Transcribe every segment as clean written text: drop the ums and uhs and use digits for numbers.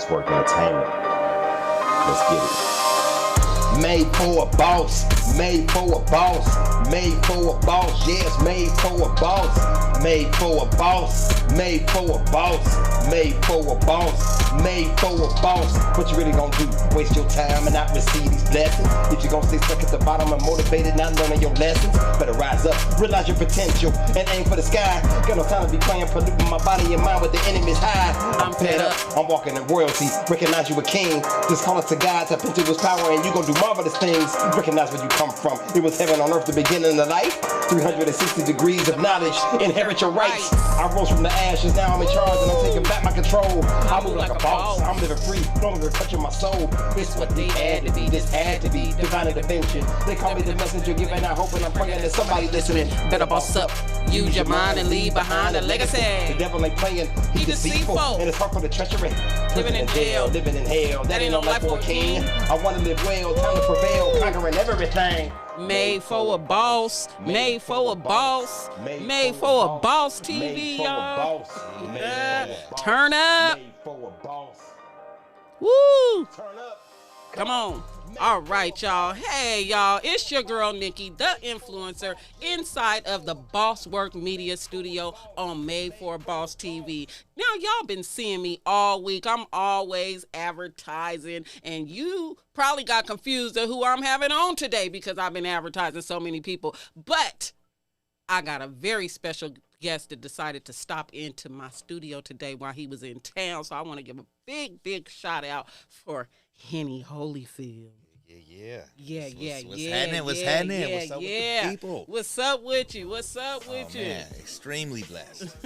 Boss Work Entertainment. Let's get it. Made for a boss, made for a boss, made for a boss, yes, made for a boss, made for a boss, made for a boss, made for a boss, made for a boss. What you really gonna do? Waste your time and not receive these blessings? If you gonna stay stuck at the bottom and motivated, not learning your lessons, better rise up, realize your potential, and aim for the sky. Got no time to be playing, polluting my body and mind with the enemy's high. I'm fed up, I'm walking in royalty, recognize you a king. Just call it to God, tap into his power, and you gonna do marvelous things. Recognize where you come from. It was heaven on earth, the beginning of life. 360 degrees of knowledge, inherit your rights. I rose from the ashes, now I'm in charge and I'm taking back my control. I move like a boss, I'm living free, no longer touching my soul. This what they had to be, this had to be divine intervention. They call me the messenger, giving out hope, and I'm praying that somebody listening. Better boss up, use your mind and leave behind a legacy. The devil ain't playing, he deceitful, and it's hard for the treachery. Living in jail, living in hell, that ain't no life for a king. I wanna live well, time to prevail, conquering everything. Made for a boss, made for a boss, made for a boss TV, y'all. Turn up. Woo. Come on. All right, y'all. Hey, y'all. It's your girl, Nikki, the influencer, inside of the Boss Work Media Studio on Made for a Boss TV. Now, y'all been seeing me all week. I'm always advertising, and you probably got confused at who I'm having on today because I've been advertising so many people. But I got a very special guest that decided to stop into my studio today while he was in town. So I want to give a big, big shout out for Henny Holyfield. What's happening? What's up with the people? What's up with you? What's up with you? Man, extremely blessed.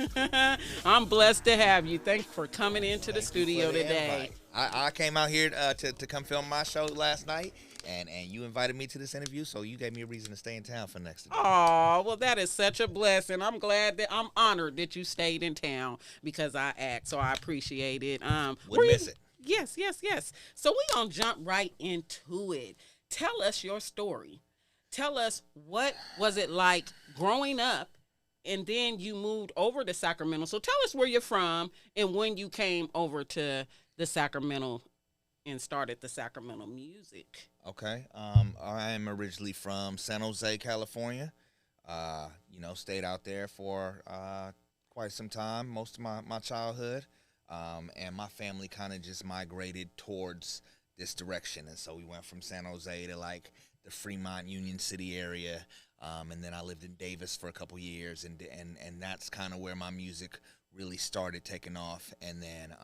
I'm blessed to have you. Thanks for coming into the studio today. I came out here to come film my show last night, and you invited me to this interview, so you gave me a reason to stay in town for next. Oh, well, that is such a blessing. I'm honored that you stayed in town because I asked, so I appreciate it. Wouldn't miss it. Yes. So we're going to jump right into it. Tell us your story. Tell us what was it like growing up, and then you moved over to Sacramento. So tell us where you're from and when you came over to the Sacramento and started the Sacramento music. Okay. I am originally from San Jose, California. Stayed out there for quite some time, most of my childhood. And my family kind of just migrated towards this direction. And so we went from San Jose to like the Fremont, Union City area. And then I lived in Davis for a couple years. And that's kind of where my music really started taking off. And then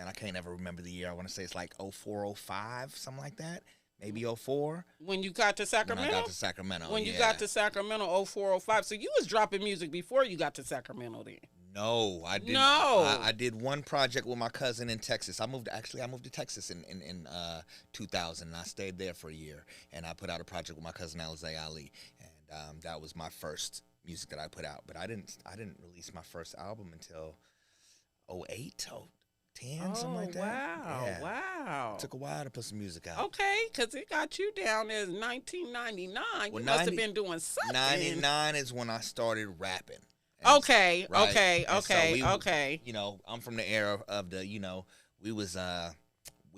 I can't ever remember the year. I want to say it's like 04, 05, something like that. Maybe 04. When you got to Sacramento? When I got to Sacramento, When you got to Sacramento, 04, 05. So you was dropping music before you got to Sacramento then? No, I didn't. No. I did one project with my cousin in Texas. I moved to Texas in 2000, and I stayed there for a year. And I put out a project with my cousin Alizé Ali, and that was my first music that I put out. But I didn't release my first album until 08, 10, something like that. Wow, yeah. Wow. It took a while to put some music out. Okay, because it got you down as 1999. You must have been doing something. 99 is when I started rapping. Okay, right? okay. I'm from the era of the, we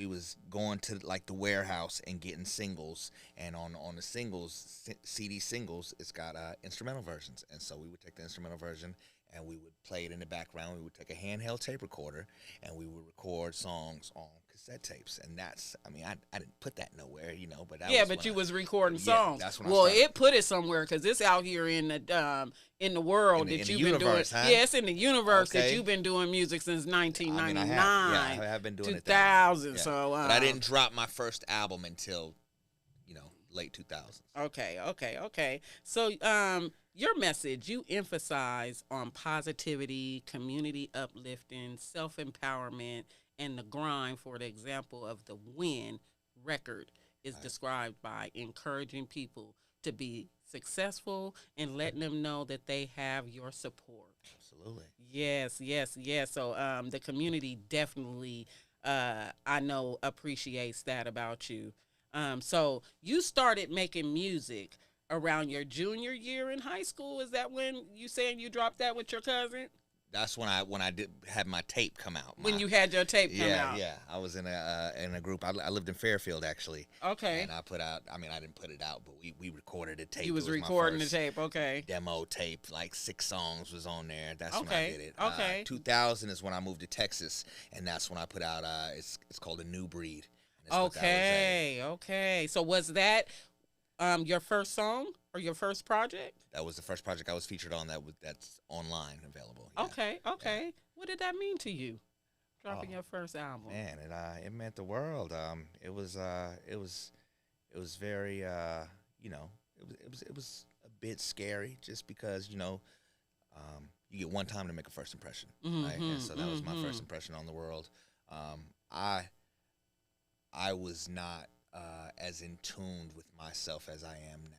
was going to like the warehouse and getting singles, and on the singles, CD singles, it's got instrumental versions, and so we would take the instrumental version and we would play it in the background. We would take a handheld tape recorder and we would record songs on cassette tapes, and I didn't put that nowhere, but but you was recording songs. That's when I started. It put it somewhere because it's out here in the world that you've been doing. Huh? Yeah, it's in the universe that you've been doing music since 1999. I have been doing 2000. it. 2000. So, but I didn't drop my first album until late 2000s. Okay. So, your message, you emphasize on positivity, community uplifting, self-empowerment, and the grind. For the example of the Win record is described by encouraging people to be successful and letting them know that they have your support. Absolutely. Yes. So the community definitely, I know, appreciates that about you. So you started making music around your junior year in high school. Is that when you saying you dropped that with your cousin? That's when I did have my tape come out. When you had your tape come out. Yeah. I was in a group. I lived in Fairfield actually. Okay. And I put out. I mean, I didn't put it out, but we recorded a tape. You was my recording the first tape. Okay. demo tape. Like 6 songs was on there. That's when I Okay. did it. Okay. 2000 is when I moved to Texas, and that's when I put out. It's called A New Breed. And it's with Okay. Okay. So was that your first song or your first project? That was the first project I was featured on. That's online available. Yeah. Okay. Okay. What did that mean to you? Dropping Oh, your first album. Man, it meant the world. It was very it was a bit scary just because you get one time to make a first impression, right? And so that was my first impression on the world. I was not as in tune with myself as I am now.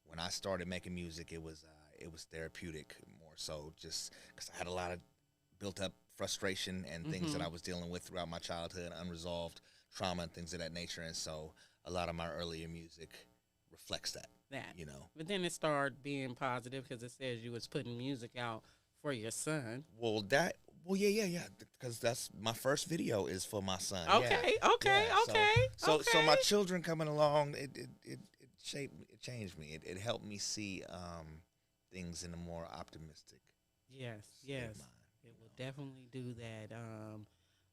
When I started making music, it was therapeutic more so, just because I had a lot of built up frustration and things that I was dealing with throughout my childhood, unresolved trauma and things of that nature. And so a lot of my earlier music reflects that. But then it started being positive because it says you was putting music out for your son. Yeah. Because that's my first video is for my son. Okay. So my children coming along, it changed me. It helped me see things in a more optimistic. Yes. mind, It will definitely do that.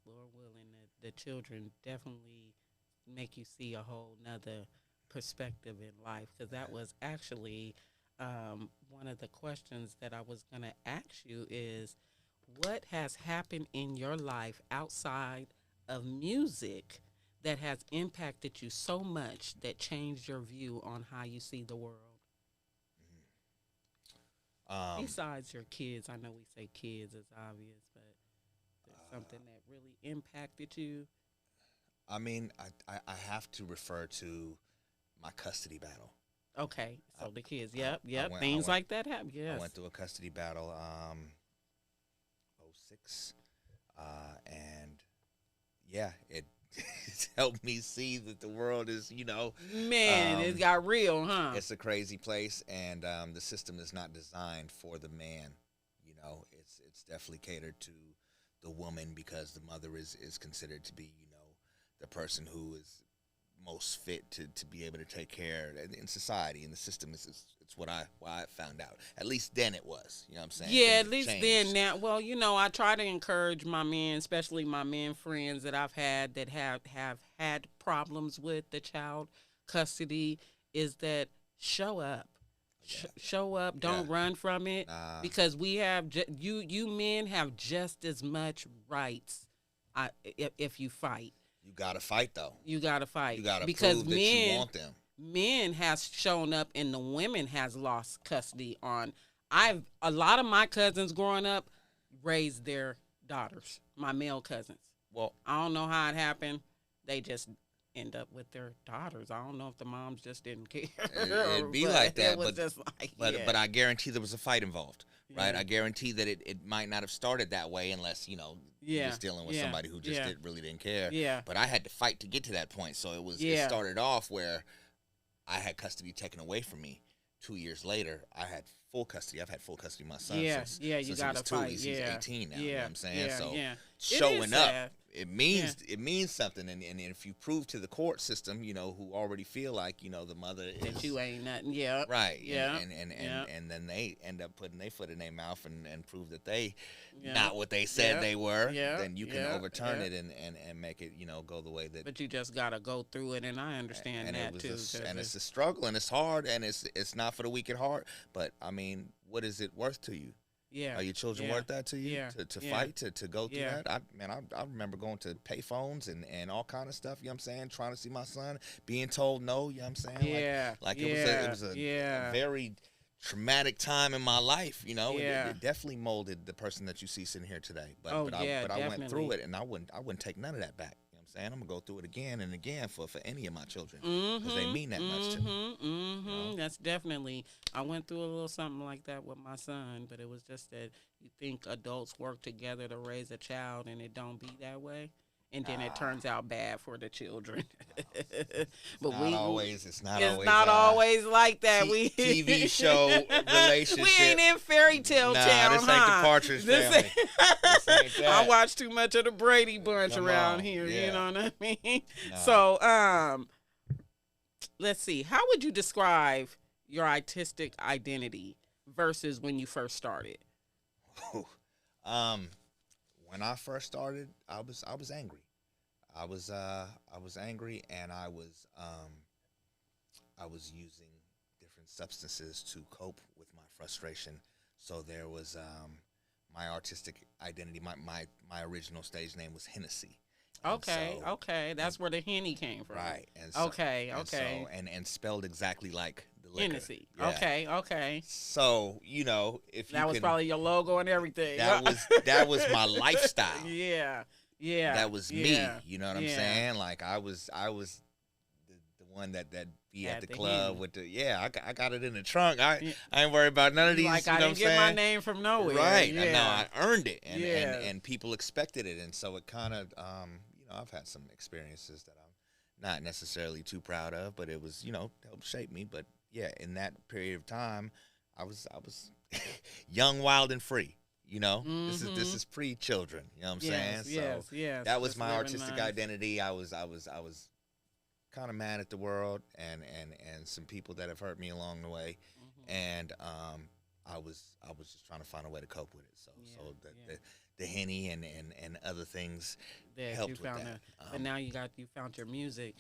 Lord willing, the children definitely make you see a whole nother perspective in life, because that was actually one of the questions that I was going to ask you is, what has happened in your life outside of music that has impacted you so much that changed your view on how you see the world? Besides your kids, I know we say kids is obvious, but there's something that really impacted you. I mean, I have to refer to my custody battle. Okay, so the kids, I things went- like that happen. Yes. I went through a custody battle, 06, and yeah, it's helped me see that the world is, Man, it got real, huh? it's a crazy place, and the system is not designed for the man. It's definitely catered to the woman because the mother is considered to be, the person who is most fit to be able to take care in society, and the system it's what I found out. At least then it was, you know what I'm saying? Yeah, Things at least have then. changed. Now, well, I try to encourage my men, especially my men friends that I've had that have had problems with the child custody, is that show up. Show up. Don't run from it, because we have you men have just as much rights. If you fight, You gotta fight though. you gotta fight. You gotta because prove that you want them. men has shown up and the women has lost custody on. A lot of my cousins growing up raised their daughters, my male cousins. Well, I don't know how it happened. They just end up with their daughters. I don't know if the moms just didn't care. it'd be but like that, It was but just like, but I guarantee there was a fight involved, right? Yeah. I guarantee that it might not have started that way unless you was dealing with somebody who just really didn't care. Yeah. But I had to fight to get to that point, so it started off where I had custody taken away from me. 2 years later, I had full custody. I've had full custody of my son since you he gotta was 2. fight. He's Yeah. 18 now. Yeah. You know what I'm saying? Yeah. So Yeah. showing is up, sad. it means something. And if you prove to the court system, who already feel like the mother is That you ain't nothing. Yeah. right. Yeah. And then they end up putting their foot in their mouth and prove that they Yeah. not what they said Yeah. they were. Yeah. Then you can Yeah. overturn Yeah. it and make it go the way that. But you just gotta go through it, and I understand and that it was too. it's a struggle, and it's hard, and it's not for the weak at heart. But I mean, what is it worth to you? yeah. Are your children Yeah. worth that to you? Yeah. To Yeah. fight, to go through Yeah. that? I remember going to payphones and all kind of stuff, you know what I'm saying? Trying to see my son, being told no, you know what I'm saying? Yeah. Like Yeah. it was a Yeah. very traumatic time in my life, Yeah. It definitely molded the person that you see sitting here today. But Oh, but yeah, I went through definitely. it, and I wouldn't take none of that back. You know what I'm saying? I'm gonna go through it again and again for any of my children, because they mean that much to me. know? That's definitely. I went through a little something like that with my son, but it was just that you think adults work together to raise a child, and it don't be that way. and then it turns out bad for the children. But It's not always like that. TV show relationship. We ain't in fairy tale town, this ain't the Partridge Family. This ain't that. I watch too much of the Brady Bunch Come around on, here. yeah. You know what I mean? No. So, let's see. How would you describe your artistic identity versus when you first started? When I first started, I was angry. I was angry, and I was using different substances to cope with my frustration. So there was my artistic identity. My original stage name was Hennessy. Okay. That's where the Henny came from. Right. And and spelled exactly like the liquor. Hennessy. Yeah. Okay. So, if that was probably your logo and everything. That was my lifestyle. Yeah. That was me. You know what I'm saying? Like I was the one that be at the club with the I got it in the trunk. I ain't worried about none of these. Like I didn't get my name from nowhere. Right. Yeah. No, I earned it, and people expected it, and so it kind of I've had some experiences that I'm not necessarily too proud of, but it was helped shape me. But yeah, in that period of time, I was young, wild, and free. This is pre-children. You know what I'm saying? Yes. That was my artistic identity. I was kind of mad at the world and some people that have hurt me along the way, and I was just trying to find a way to cope with it. So the Henny and other things helped with that. But now you found your music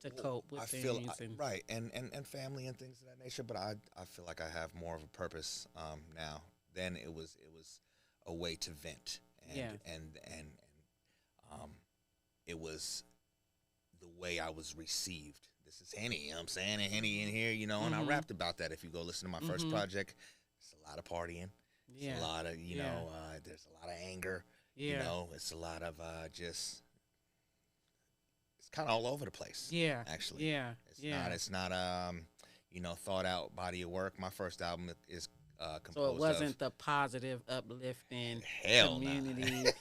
to cope with things. Right, and family and things of that nature. But I feel like I have more of a purpose now. Then it was a way to vent, and it was the way I was received. This is Henny, you know what I'm saying? And Henny in here, and I rapped about that. If you go listen to my first project, it's a lot of partying. It's a lot of, there's a lot of anger. It's a lot of it's kind of all over the place. Yeah. Actually. Yeah. It's not thought out body of work. My first album is composed so it wasn't the positive, uplifting community.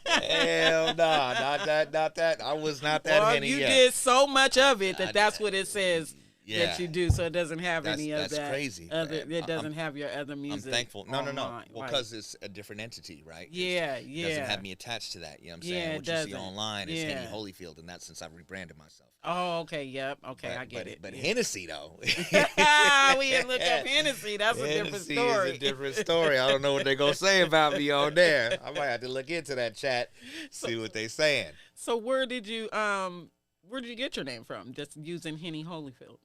Hell no, not that. I was not that Henny you yet. did so much of it that's what it says that you do. So it doesn't have any of that. That's crazy. It doesn't have your other music. I'm thankful. No. Online. Well, because it's a different entity, right? It doesn't have me attached to that. You know what I'm saying? What you see online is Henny Holyfield, and that's since I've rebranded myself. Oh, okay. Yep. Okay, I get it. But Hennessy, though. We didn't look up Hennessy. That's a different story. Hennessy is a different story. I don't know what they're going to say about me on there. I might have to look into that chat, see what they're saying. So where did you get your name from? Just using Henny Holyfield?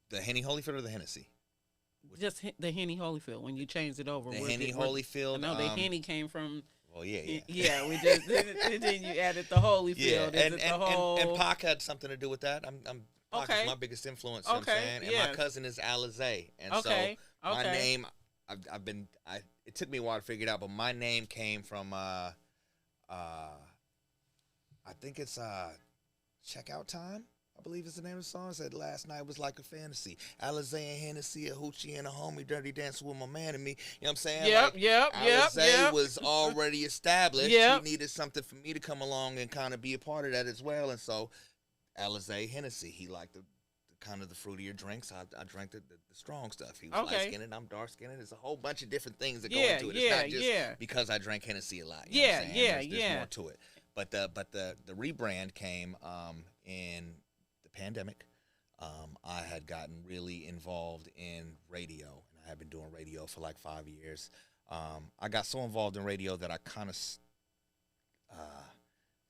The Henny Holyfield or the Hennessy? Just the Henny Holyfield. When you changed it over. The Henny Holyfield. No, the Henny came from. Well, yeah. Yeah, we just then you added the Holyfield. Yeah, and Pac had something to do with that. Pac is my biggest influence. You know what I'm saying? And my cousin is Alizé, and so my name, it took me a while to figure it out, but my name came from I think it's Checkout Time. I believe is the name of the song. It said last night was like a fantasy. Alizé and Hennessy, a hoochie and a homie, dirty dancing with my man and me. You know what I'm saying? Alizé was already established. He needed something for me to come along and kind of be a part of that as well. And so Alizé, Hennessy, he liked the kind of the fruitier drinks. I drank the strong stuff. He was light-skinned, I'm dark-skinned. There's a whole bunch of different things that go into it. It's not just because I drank Hennessy a lot. You know what I'm saying? There's more to it. But the rebrand came in pandemic. I had gotten really involved in radio, and I had been doing radio for like 5 years. I got so involved in radio that I kind of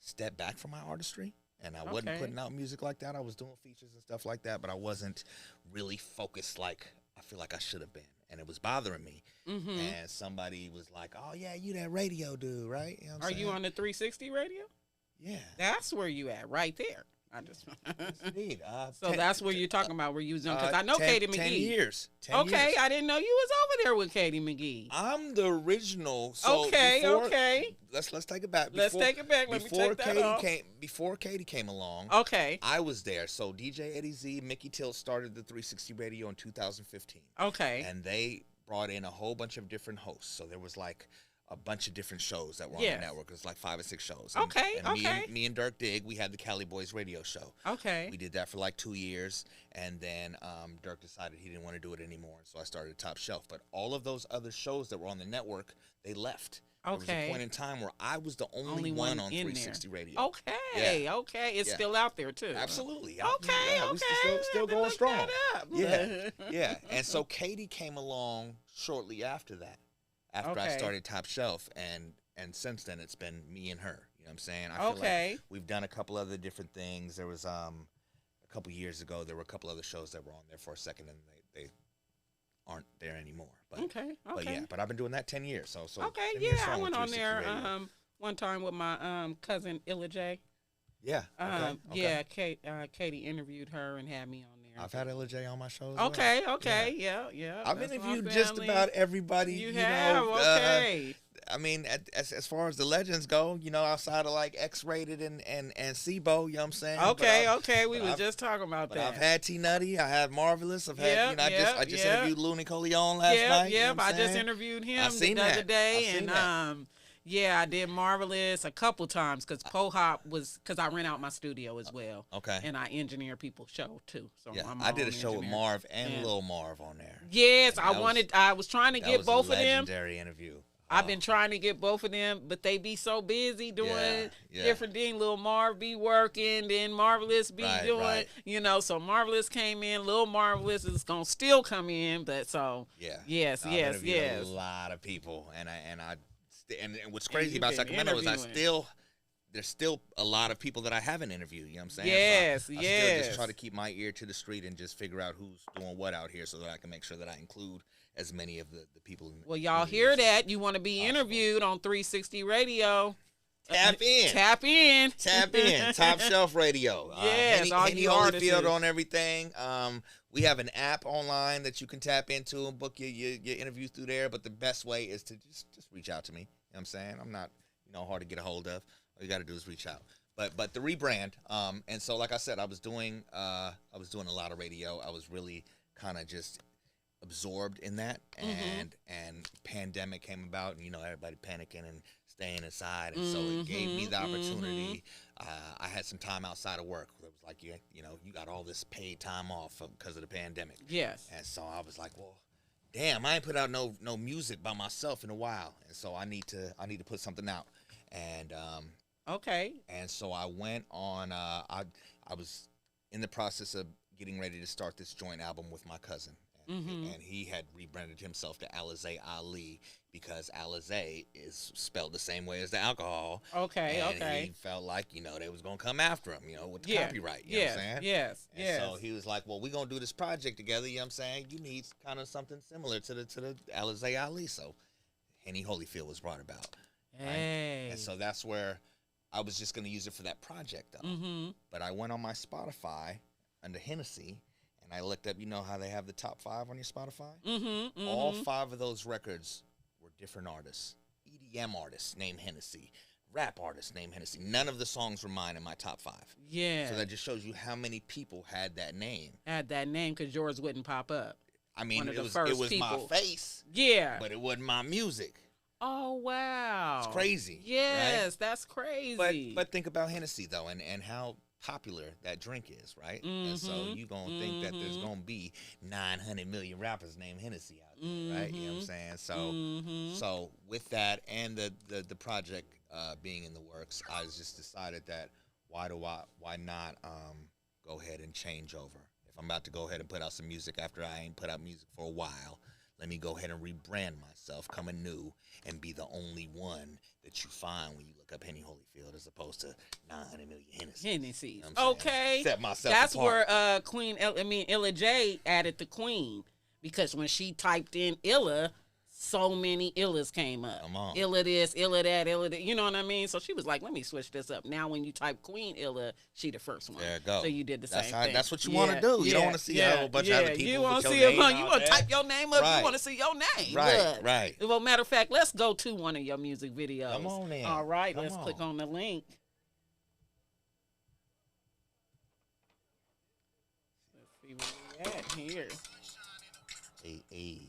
stepped back from my artistry, and I wasn't putting out music like that. I was doing features and stuff like that, but I wasn't really focused like I feel like I should have been, and it was bothering me. And somebody was like, "Oh yeah, you that radio dude, right?" You know what I'm saying? You on the 360 radio? Yeah, that's where you at, right there. I just indeed. So that's where you're talking about where you was young, because I know 10, Katie McGee. 10 years. 10 okay, years. I didn't know you was over there with Katie McGee. I'm the original. So okay. Let's take it back. Let's take it back. Let me take that off. Before Katie came along, I was there. So DJ Eddie Z, Mickey Tilt started the 360 radio in 2015. Okay. And they brought in a whole bunch of different hosts. So there was like a bunch of different shows that were on Yes. the network. It was like 5 or 6 shows. Okay, and okay. Me and Dirk Dig, we had the Cali Boys radio show. Okay. We did that for like 2 years, and then Dirk decided he didn't want to do it anymore, so I started Top Shelf. But all of those other shows that were on the network, they left. There was a point in time where I was the only one on 360 radio. Okay, okay. It's still out there, too. Absolutely. Okay, yeah, okay. We still going strong. That up. Yeah, yeah. And so Katie came along shortly after that, after I Okay. started Top Shelf, and since then it's been me and her. You know what I'm saying? I feel Okay. like we've done a couple other different things. There was a couple years ago, there were a couple other shows that were on there for a second, and they aren't there anymore. But, Okay, But yeah, okay. but I've been doing that 10 years. So Okay, 10 years yeah. I strong went with on 360 there Radio. one time with my cousin, Illa J. Yeah. Okay. Yeah, Katie interviewed her and had me on there. I've had LJ on my shows. Okay, okay, yeah. I've that's my interviewed just family. about everybody. You know, have, okay. I mean, as far as the legends go, you know, outside of like X-Rated and SIBO, you know what I'm saying? Okay, we but were I've- just talking about But that. I've had T Nutty, I had Marvelous, I've had, Yep, you know, I just yep. interviewed Looney Coleon last night. You know what I I'm just saying? interviewed him I seen the other that. day, I seen and that. yeah, I did Marvelous a couple times because Pohop was because I rent out my studio as well. Okay. And I engineer people's show too. So Yeah, I'm I did a show with engineer. Marv and Yeah. Lil Marv on there. Yes, And I was trying to That get was both a of them. legendary interview. I've been trying to get both of them, but they be so busy doing yeah. different things. Lil Marv be working, then Marvelous be Right, doing, right. you know. So Marvelous came in, Lil Marvelous is gonna still come in, but so Yeah. yes, I've yes, interviewed yes. a lot of people, and what's crazy you've about been Sacramento is interviewing. there's still a lot of people that I haven't interviewed. You know what I'm saying? Yes, so I still yes. just try to keep my ear to the street and just figure out who's doing what out here, so that I can make sure that I include as many of the people. Well, y'all in the hear industry. that? You want to be interviewed on 360 Radio? Tap in. Tap in. Tap in. Top Shelf Radio. Yes, all Henny you Holyfield artists. on everything. We have an app online that you can tap into and book your interviews through there. But the best way is to just reach out to me. You know what I'm saying? I'm not, hard to get a hold of. All you got to do is reach out. But the rebrand. And so, like I said, I was doing a lot of radio. I was really kind of just absorbed in that, and pandemic came about, and everybody panicking and staying inside, and so it gave me the opportunity. I had some time outside of work. It was like you got all this paid time off because of the pandemic. Yes. And so I was like, well, damn, I ain't put out no music by myself in a while, and so I need to put something out. And Okay. and so I went on. I was in the process of getting ready to start this joint album with my cousin. And he had rebranded himself to Alizé Ali because Alizé is spelled the same way as the alcohol. Okay, and okay. he felt like, they was going to come after him, with the copyright. You know what I'm saying? Yes, And yes. so he was like, well, we're going to do this project together. You know what I'm saying? You need kind of something similar to the Alizé Ali. So Henny Holyfield was brought about. Right? Hey. And so that's where I was just going to use it for that project, though. But I went on my Spotify under Hennessy, and I looked up, how they have the top 5 on your Spotify? All 5 of those records were different artists. EDM artists named Hennessy. Rap artists named Hennessy. None of the songs were mine in my top 5. Yeah. So that just shows you how many people had that name. Had that name because yours wouldn't pop up. I mean, One of it the was first my people. face, Yeah. but it wasn't my music. Oh, wow. It's crazy. Yes, right? that's crazy. But think about Hennessy, though, and how popular that drink is, right? And so you going to think that there's going to be 900 million rappers named Hennessy out there, right? You know what I'm saying? So so with that and the project being in the works, I just decided that why not go ahead and change over? If I'm about to go ahead and put out some music after I ain't put out music for a while, let me go ahead and rebrand myself, come anew, and be the only one that you find when you look up Henny Holyfield as opposed to 900 million Hennessy. Hennessy. You know what I'm saying? Okay. Set myself That's apart. where Illa J added the Queen, because when she typed in Illa, so many Illas came up. Come on. Illa this, Illa that, Illa that. You know what I mean? So she was like, let me switch this up. Now when you type Queen Illa, she the first one. There you go. So you did the same thing. That's what you want to do. You don't want to see a whole bunch of other people You with want to your see name out you want to there. type your name up. Right. You want to see your name. Right, Look. right. Well, matter of fact, let's go to one of your music videos. Come on in. All right, Come let's on. click on the link. Let's see where we at here. Hey.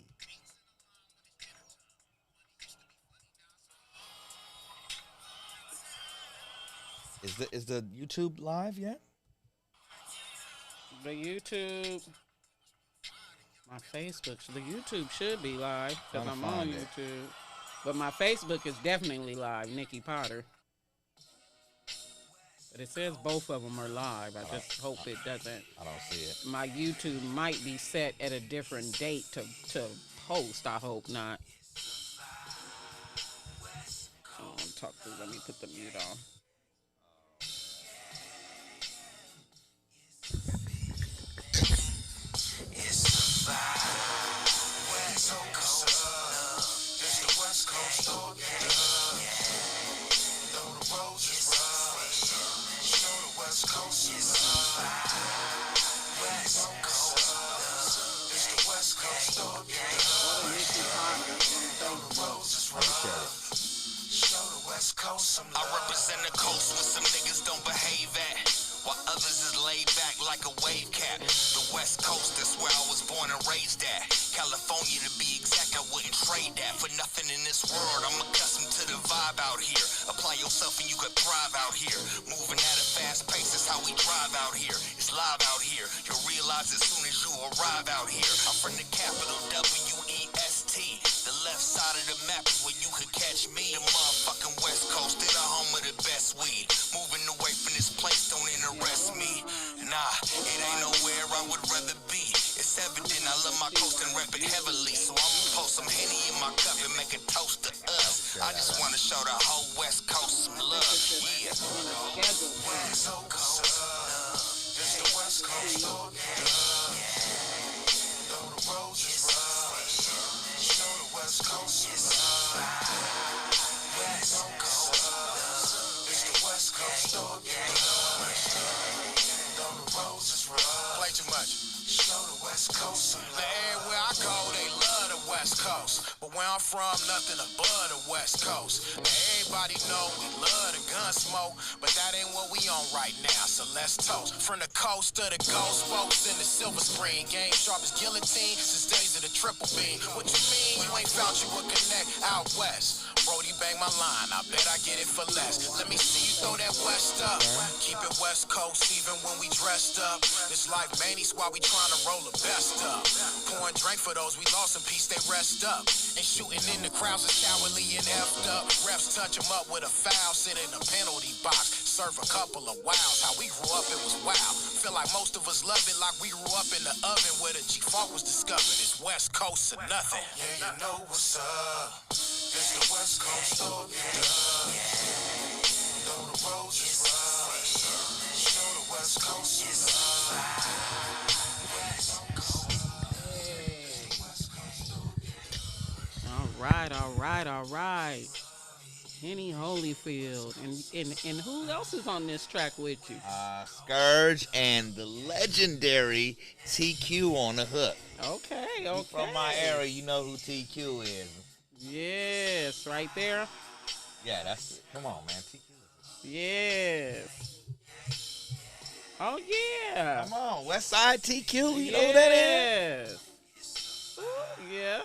Is the YouTube live yet? The YouTube, my Facebook, the YouTube should be live because I'm on YouTube. But my Facebook is definitely live, Nikki Potter. But it says both of them are live. I just hope it doesn't. I don't see it. My YouTube might be set at a different date to post. I hope not. Let me put the mute on. I represent the coast where some niggas don't behave at, while others is laid back like a wave cap. The West Coast, that's where I was born and raised at. California to be exact, I wouldn't trade that for nothing in this world. I'm accustomed to the vibe out here. Apply yourself and you could thrive out here. Moving at a fast pace, that's how we drive out here. It's live out here. You'll realize as soon as you arrive out here. I'm from the capital, W-E-S-T. The left side of the map is where you could catch me. The motherfucking West Coast, they're the home of the best weed. Moving away from this place don't interest me. Nah, it ain't nowhere I would rather be. It's evident I love my coast and rep it heavily. So I'ma pour some Henny in my cup and make a toast to us. I just wanna show the whole West Coast some love. Yeah. West Coast, it's the West Coast, though the roads is rough. Show the West Coast is West Coast, it's the West Coast, though the roads is rough. Play too much. Show the West Coast. Everywhere I go, they love the West Coast. But where I'm from, nothing above the West Coast. Now, everybody know we love the gun smoke, but that ain't what we on right now, so let's toast. From the coast to the ghost folks in the silver screen. Game sharp as guillotine since days of the triple beam. What you mean you ain't found you a connect out west? Brody bang my line, I bet I get it for less. Let me see you throw that West up. Keep it West Coast even when we dressed up. This life manny's why we trying to roll the best up. Pouring drink for those we lost in peace, they rest up. And shooting in the crowds is cowardly and effed up. Refs touch them up with a foul, sit in a penalty box. Serve a couple of wows. How we grew up, it was wild. Feel like most of us love it like we grew up in the oven where the G-Funk was discovered. It's West Coast or nothing. Yeah, you know what's up. It's the West Coast, though the roads is rough. Show the West Coast is All right. Henny Holyfield. And who else is on this track with you? Scourge and the legendary TQ on the hook. Okay. From my era, you know who TQ is. Yes, right there. Yeah, that's it. Come on, man. TQ. Yes. Oh, yeah. Come on, West Side TQ. You know who that is?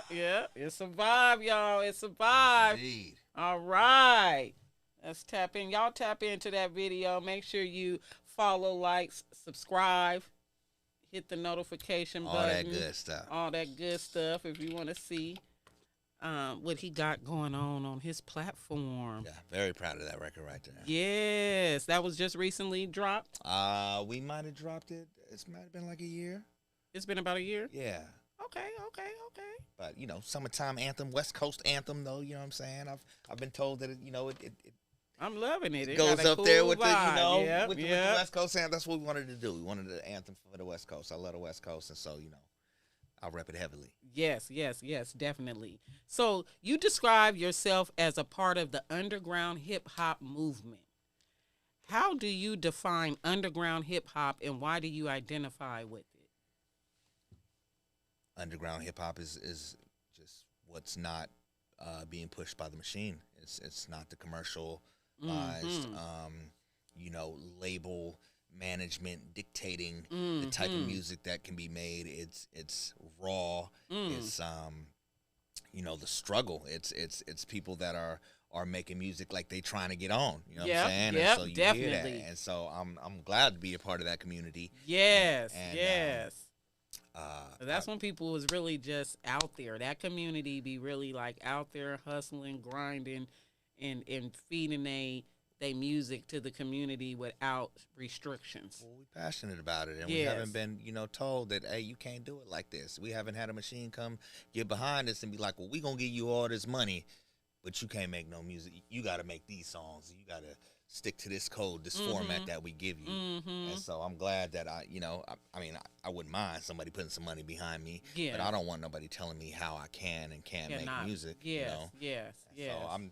Yeah. It's a vibe, y'all. It's a vibe. Indeed. All right. Let's tap in. Y'all tap into that video. Make sure you follow, like, subscribe, hit the notification button. All that good stuff. All that good stuff if you want to see what he got going on his platform. Yeah, very proud of that record right there. Yes. That was just recently dropped. We might have dropped it. It might have been like a year. It's been about a year? Yeah. Okay. But, you know, summertime anthem, West Coast anthem, though, you know what I'm saying? I've been told that, it I'm loving it. It goes got a up cool there with vibe. the, Yep. with the West Coast anthem. That's what we wanted to do. We wanted an anthem for the West Coast. I love the West Coast, and so, I'll rep it heavily. Yes, definitely. So you describe yourself as a part of the underground hip-hop movement. How do you define underground hip-hop, and why do you identify with it? Underground hip-hop is just what's not being pushed by the machine. It's not the commercialized, label management dictating the type of music that can be made. It's raw. It's the struggle. It's people that are are making music like they trying to get on. You know what Yep, I'm saying? yep, and so you hear definitely. that. And so I'm glad to be a part of that community. Yes, And, yes. Uh, That's when people was really just out there. That community be really like out there hustling, grinding, and feeding they music to the community without restrictions. Well, we're passionate about it, and we Yes. haven't been, told that, hey, you can't do it like this. We haven't had a machine come get behind us and be like, well, we gonna give you all this money, but you can't make no music. You got to make these songs. You got to stick to this code, this format that we give you. And so I'm glad that I mean, I wouldn't mind somebody putting some money behind me, Yeah. but I don't want nobody telling me how I can and can't make music. Yes, yes, yes. So I'm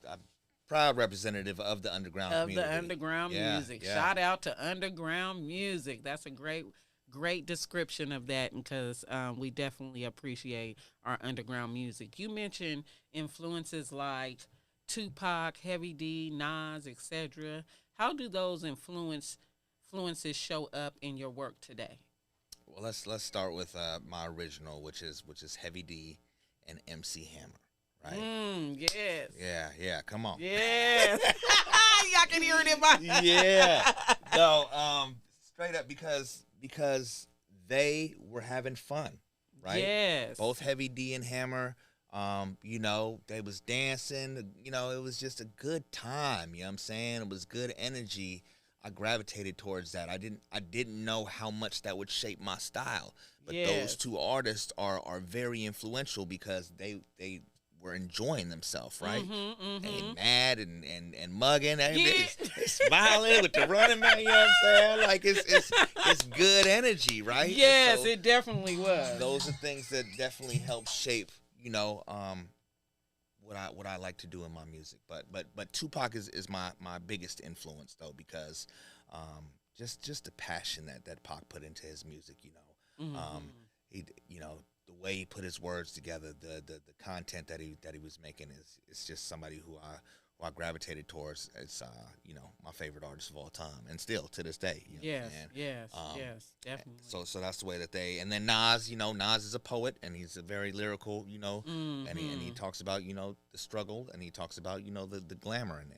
proud representative of the underground community. Of the underground music. Yeah. Shout out to underground music. That's a great description of that, because we definitely appreciate our underground music. You mentioned influences like Tupac, Heavy D, Nas, etc. How do those influences show up in your work today? Well, let's start with my original, which is Heavy D and MC Hammer, right? Yes. Yeah. Come on. Yes. Y'all can hear it in my Yeah. No, straight up because they were having fun, right? Yes. Both Heavy D and Hammer, they was dancing, it was just a good time, you know what I'm saying? It was good energy. I gravitated towards that. I didn't know how much that would shape my style. But those two artists are very influential because they were enjoying themselves, right? They ain't mad and mugging. Everybody's smiling with the running man, you know what I'm saying? Like it's good energy, right? Yes, so it definitely was. those are things that definitely help shape, what I like to do in my music. But Tupac is my biggest influence though, because just the passion that Pac put into his music, he the way he put his words together, the content that he was making is just somebody who I gravitated towards. It's my favorite artist of all time, and still to this day. Yes, definitely. So that's the way that and then Nas, Nas is a poet and he's a very lyrical, and he talks about the struggle, and he talks about the glamour and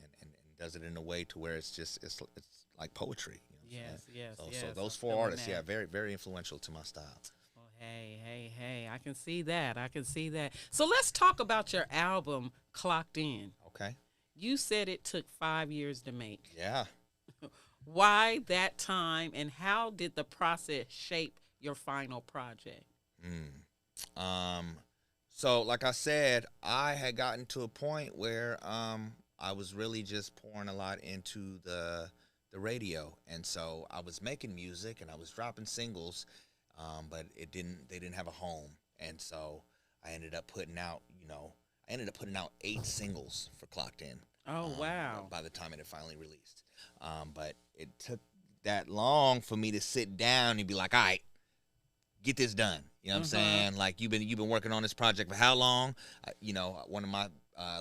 does it in a way to where it's like poetry. Yes. So those four artists, very very influential to my style. Hey, I can see that. So let's talk about your album, Clocked In. Okay. You said it took 5 years to make. Yeah. Why that time, and how did the process shape your final project? So like I said, I had gotten to a point where I was really just pouring a lot into the radio, and so I was making music and I was dropping singles, but they didn't have a home, and so I ended up putting out 8 singles for Clocked In. Oh, wow. By the time it had finally released. But it took that long for me to sit down and be like, all right, get this done. You know what I'm saying? Like, you've been working on this project for how long? One of my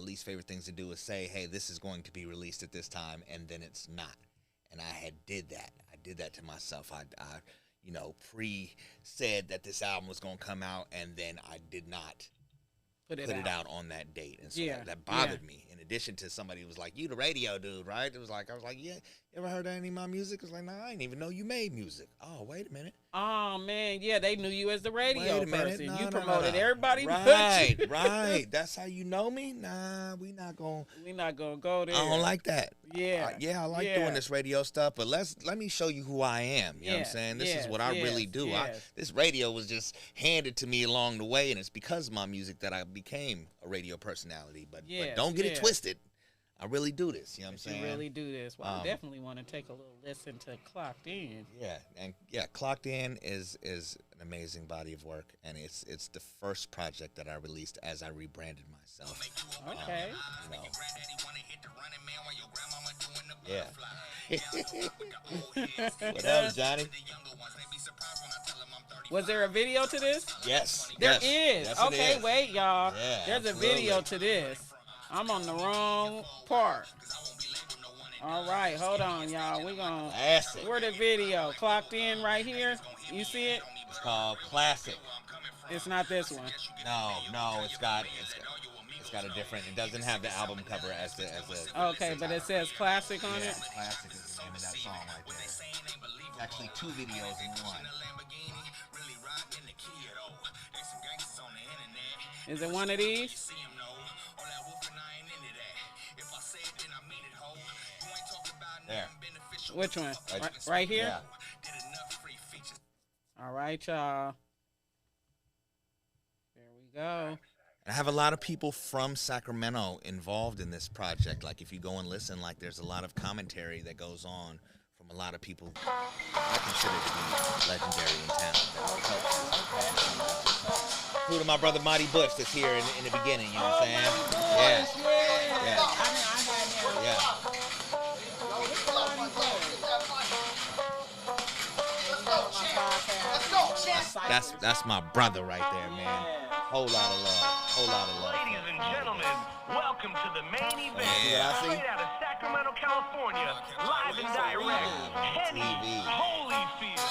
least favorite things to do is say, hey, this is going to be released at this time, and then it's not. And I did that. I did that to myself. I said that this album was going to come out, and then I did not put it out on that date. And so that bothered me. In addition to somebody who was like, you the radio dude, right? I was like, yeah, you ever heard any of my music? I was like, nah, I didn't even know you made music. Oh, wait a minute. Oh, man, yeah, they knew you as the radio person. No, you no, promoted no. everybody Right, but you. right. That's how you know me? Nah, we not going to go there. I don't like that. Yeah. I like doing this radio stuff, but let me show you who I am. You know what I'm saying? This is what I really do. Yes. This radio was just handed to me along the way, and it's because of my music that I became a radio personality. But don't get it twisted. I really do this. You know what I'm saying? You really do this. Well, I definitely want to take a little listen to Clocked In. Yeah, Clocked In is an amazing body of work, and it's the first project that I released as I rebranded myself. Okay. What up, Johnny? Was there a video to this? Yes. There is. Yes, okay, wait, y'all. Yeah, There's absolutely. a video to this. I'm on the wrong part. All right, hold on, y'all. Classic. Where the video? Clocked In right here. You see it? It's called Classic. It's not this one. No, it's got a different. It doesn't have the album cover as the. Okay, but it says classic on it. Classic is the name of that song right there. It's actually 2 videos in one. Is it one of these? There. Which one? Right here? Yeah. All right, y'all. There we go. I have a lot of people from Sacramento involved in this project. Like, if you go and listen, like, there's a lot of commentary that goes on from a lot of people I consider to be legendary in town. Who to my brother Mighty Bush that's here in the beginning, you know what I'm saying? Yeah. That's my brother right there, man. Whole lot of love. Ladies and gentlemen, welcome to the main event. Yeah. Straight out of Sacramento, California, live and direct. Henny Holyfield.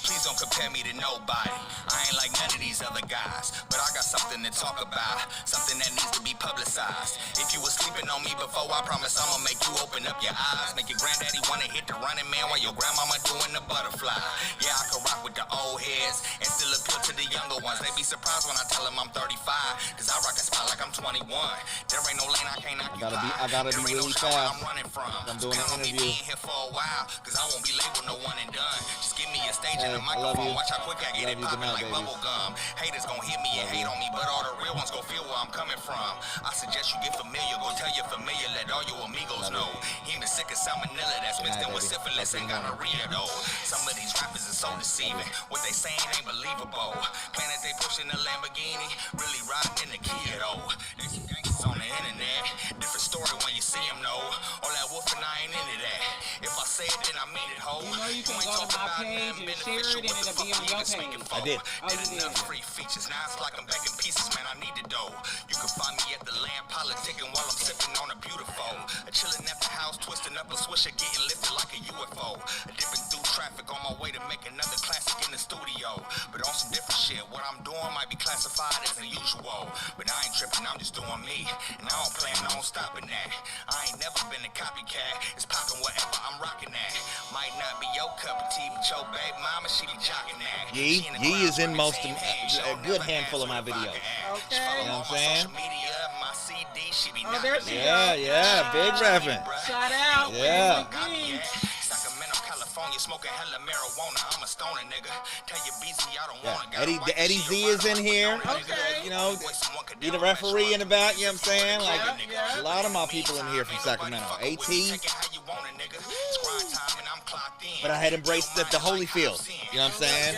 Please don't compare me to nobody. I ain't like none of these other guys, but I got something to talk about, something that needs to be publicized. If you was sleeping on me before, I promise I'ma make you open up your eyes, make your granddaddy wanna hit the running man while your grandmama doing the butterfly. Yeah, I can rock with the old heads and still appeal to the younger ones. They be surprised when I tell them I'm 35, cause I rock a spot like I'm 21. There ain't no lane I can't occupy. I gotta be really fast. I'm running from. I'm doing an interview. Being here for a while, cause I won't be labeled no one and done. Just give me a stage and a I love microphone. you. Watch how quick I get it Love you. popping Good night, like baby. bubble gum. Haters gon' hit me and hate on me, but all the real ones gon' feel where I'm coming from. I suggest you get familiar, go tell your familiar, let all your amigos know. He ain't been sick of salmonella that's mixed in with syphilis and gonorrhea though. Some of these rappers are so deceiving. What they saying ain't believable. Planet they pushing the Lamborghini, really riding in the Kia though. They some gangsters on the internet. Different story when you see them though. All that wolfing, I ain't into that. If I say it, then I mean it, ho. You know you can ain't go to talking my about page nothing and share beneficial. it and What the it'll be fuck on you your niggas speaking page. for? I did. Did you enough did. free features. Now it's like I'm back in pieces, man. I need the dough. You can find me at the land politicking while I'm sipping on a beautiful. Chilling at the house, twisting up a swisher, getting lifted like a UFO. Dipping through traffic on my way to make another classic in the studio. But on some different shit, what I'm doing might be classified as unusual. But I ain't tripping, I'm just doing me. And I don't plan on stopping that. I ain't never been a copycat. It's popping whatever I'm rocking at. Might not be your cup of tea, but your babe mama, she be jocking that. Yee She in the Yee is crowd in with most the of team, a good handful of my videos. Okay. You know what I'm saying? Oh, there she Yeah, big reverend. Shout out. Yeah. Sacramento, California, smoking hella marijuana. I'm a stoner, nigga. Tell your BZ I don't wanna go. Eddie Z is in here. Okay. You know, be the referee in the back, you know what I'm saying? Like, Yeah. a lot of my people in here from Sacramento. AT, but I had embraced the Holyfield. You know what I'm saying?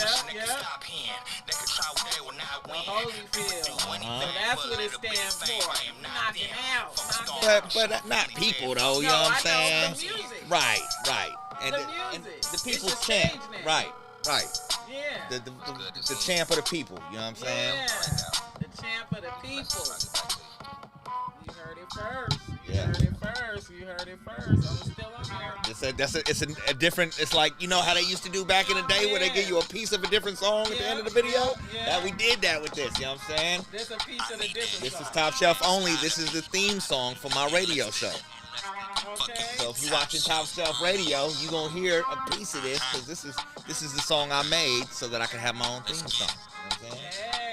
Holyfield. So that's what it stands for. Knocking out. But not people though, you know what I'm saying? The music. Right. And The and music. the It's people's the champ. stage name. Right. Yeah. The champ of the people, you know what I'm saying? Yeah. The champ of the people. You heard it first. You Yeah. heard it first. I'm still on there. It's a different. It's like, you know how they used to do back in the day where they give you a piece of a different song at the end of the video. Yeah. That we did that with this. You know what I'm saying? This a piece of the different This is song. Top Shelf only. This is the theme song for my radio show. Okay. So if you're watching Top Shelf Radio, you gonna hear a piece of this because this is the song I made so that I can have my own theme song. You know what I'm saying? Hey.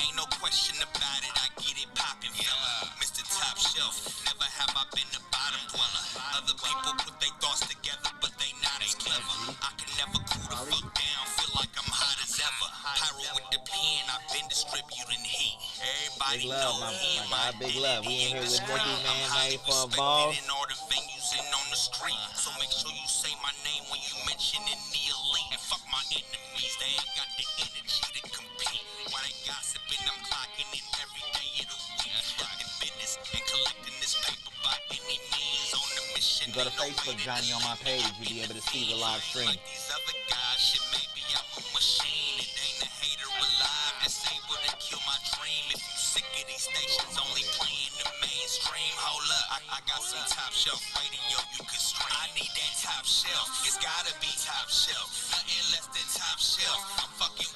Ain't no question about it, I get it poppin', fella. Mr. Top Shelf, never have I been a bottom dweller. Other people put their thoughts together, but they not as clever. I can never cool the fuck down, feel like I'm hot as ever. Pyro with the pen, I've been distributing heat. Everybody Big love, know my him, guy. Big love. We in here with Nicky, man, made for a respected ball. in all the venues and on the street. So make sure you say my name when you mention in the elite. And fuck my enemies, they ain't got the energy to compete. While they gossiping, I'm clocking in every day of the week. Running business and collecting this paper by any means on the mission. You go to Facebook, Johnny, on my page, you'll be able to see the live stream. Like these other guys, shit, maybe I'm a machine. It ain't a hater alive that's able to kill my dream. If you sick of these stations only playing the mainstream, hold up, I got some top shelf radio you can stream. I need that top shelf, it's gotta be top shelf. Nothing less than top shelf. I'm fucking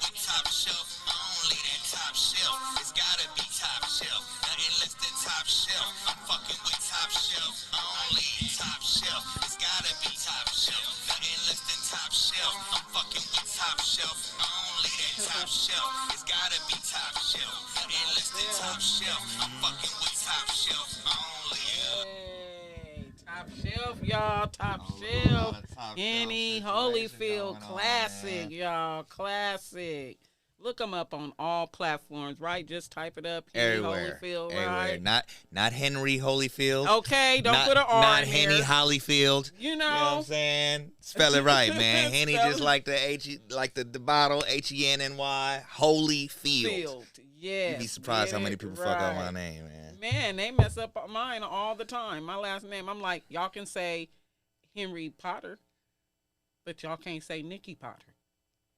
shelf. It's gotta be top shelf. And less than top shelf. I'm fucking with top shelf only. Hey, top shelf, y'all. Top A shelf. lot of top Henny shelf Holyfield, situation going on, classic, man. y'all. Classic. Look them up on all platforms, right? Just type it up. Henny Everywhere. Holyfield, Everywhere. right? Not Henry Holyfield. Okay, don't not, put an R Not in Henny there. Holyfield. You You know what I'm know. saying? Spell it right, man. Henny Spell just it. like the bottle, HENNY, Holyfield. Field. Yes. You'd be surprised how get many it people fuck up my right. name, man. Man, they mess up mine all the time. My last name, I'm like, y'all can say Henry Potter, but y'all can't say Nikki Potter.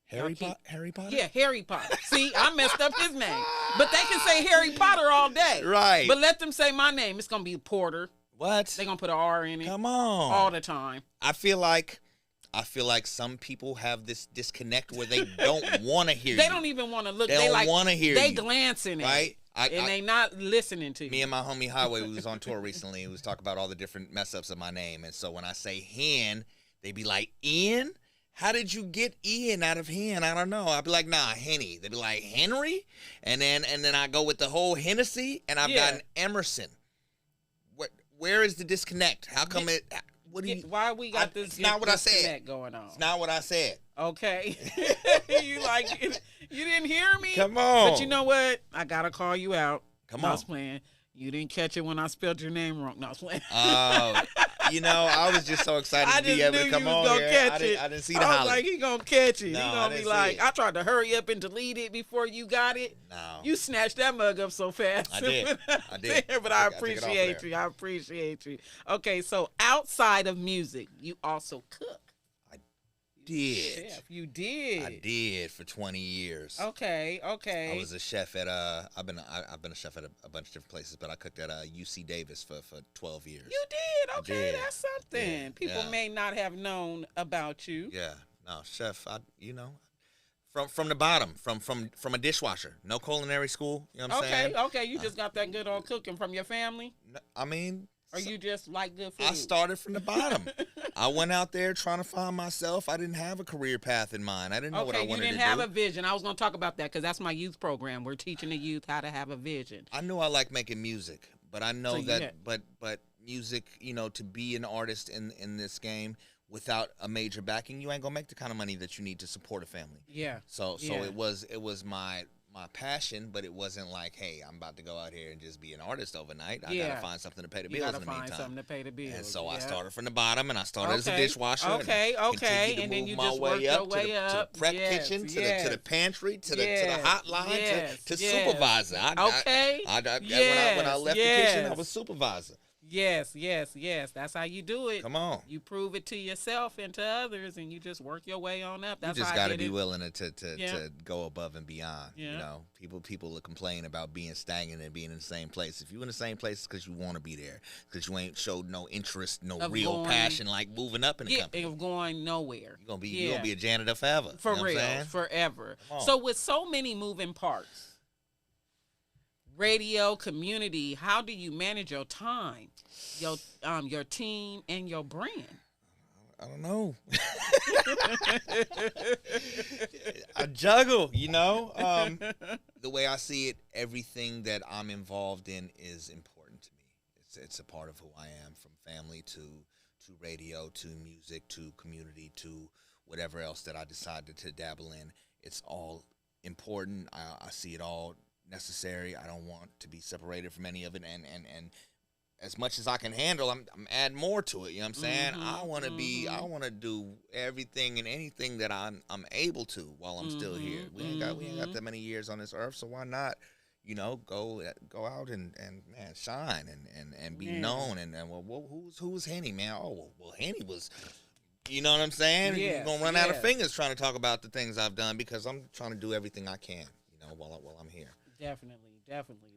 Harry keep- Potter? Yeah, Harry Potter. See, I messed up his name. But they can say Harry Potter all day. Right. But let them say my name. It's going to be Porter. What? They're going to put an R in it Come on. all the time. I feel like some people have this disconnect where they don't want to hear They you. don't even want to look. They They don't like, wanna hear They you. glancing at Right? it. And they not listening to Me you. and my homie Highway, we was on tour recently. We was talking about all the different mess ups of my name. And so when I say Hen, they be like, Ian? How did you get Ian out of Hen? I don't know. I'd be like, nah, Henny. They'd be like, Henry? And then I go with the whole Hennessy, and I've got an Emerson. Where is the disconnect? How come it? What do you? Why we got this? It's not what I said. disconnect going on. It's not what I said. Okay. You like you didn't hear me? Come on. But you know what? I gotta call you out. Come No, I on. was playing. You didn't catch it when I spelled your name wrong. No, I was playing. Oh, I was just so excited I to be just able knew to come you was on gonna here. catch it. I didn't see the I was holler. like, he gonna catch it. No, he I gonna be didn't like, see it. I tried to hurry up and delete it before you got it. No. You snatched that mug up so fast. I did. I did. But I I took it off appreciate there. you. I appreciate you. Okay, so outside of music, you also cook. did. Chef, you did. I did for 20 years. Okay. I was a chef at I've been a chef at a bunch of different places, but I cooked at UC Davis for 12 years. You did. Okay, did. that's something. Yeah, People yeah. may not have known about you. Yeah, no, chef. From the bottom, from a dishwasher, no culinary school. You know what I'm saying? Okay. You just got that good old cooking from your family, I mean, or you just like good food? I started from the bottom. I went out there trying to find myself. I didn't have a career path in mind. I didn't know what I Okay, you wanted to didn't do. have a vision. I was going to talk about that because that's my youth program. We're teaching the youth how to have a vision. I knew I liked making music, but I know So you that, had- but music, to be an artist in this game without a major backing, you ain't gonna make the kind of money that you need to support a family. Yeah. So Yeah. it was my passion, but it wasn't like, hey, I'm about to go out here and just be an artist overnight. I Yeah. gotta find something to pay the You bills got in to the find meantime. something to pay the bills. And so I Yeah. started from the bottom, and I started as a Okay. dishwasher. Okay, and okay, continued to and then move you my just way worked your up way to up. the prep Yes, kitchen, to yes. the pantry, to Yes, the hotline, yes, to yes. supervisor. Okay. When I Yes, left the kitchen, I yes. was supervisor. Yes. That's how you do it. Come on. You prove it to yourself and to others, and you just work your way on up. That's You just how I got to did be it. willing to Yeah. go above and beyond. Yeah. People will complain about being stagnant and being in the same place. If you're in the same place, it's because you want to be there, because you ain't showed no interest, no Of real going- passion, like moving up in the Yeah, company. of going nowhere. You're gonna Yeah. be a janitor forever. For You know what I'm real, saying? forever. Come on. So with so many moving parts, radio, community, how do you manage your time, your team, and your brand? I don't know. I juggle, the way I see it, everything that I'm involved in is important to me. It's a part of who I am, from family to radio to music to community to whatever else that I decided to dabble in. It's all important. I see it all necessary. I don't want to be separated from any of it, and as much as I can handle, I'm adding more to it. You know what I'm saying? I want to do everything and anything that I'm able to while I'm still here. We ain't got that many years on this earth, so why not, go out and man, shine and be known. And who's Henny, man? Oh, well, Henny was, you know what I'm saying? Yes, You're gonna run out of yes. fingers trying to talk about the things I've done, because I'm trying to do everything I can, while I'm here. Definitely.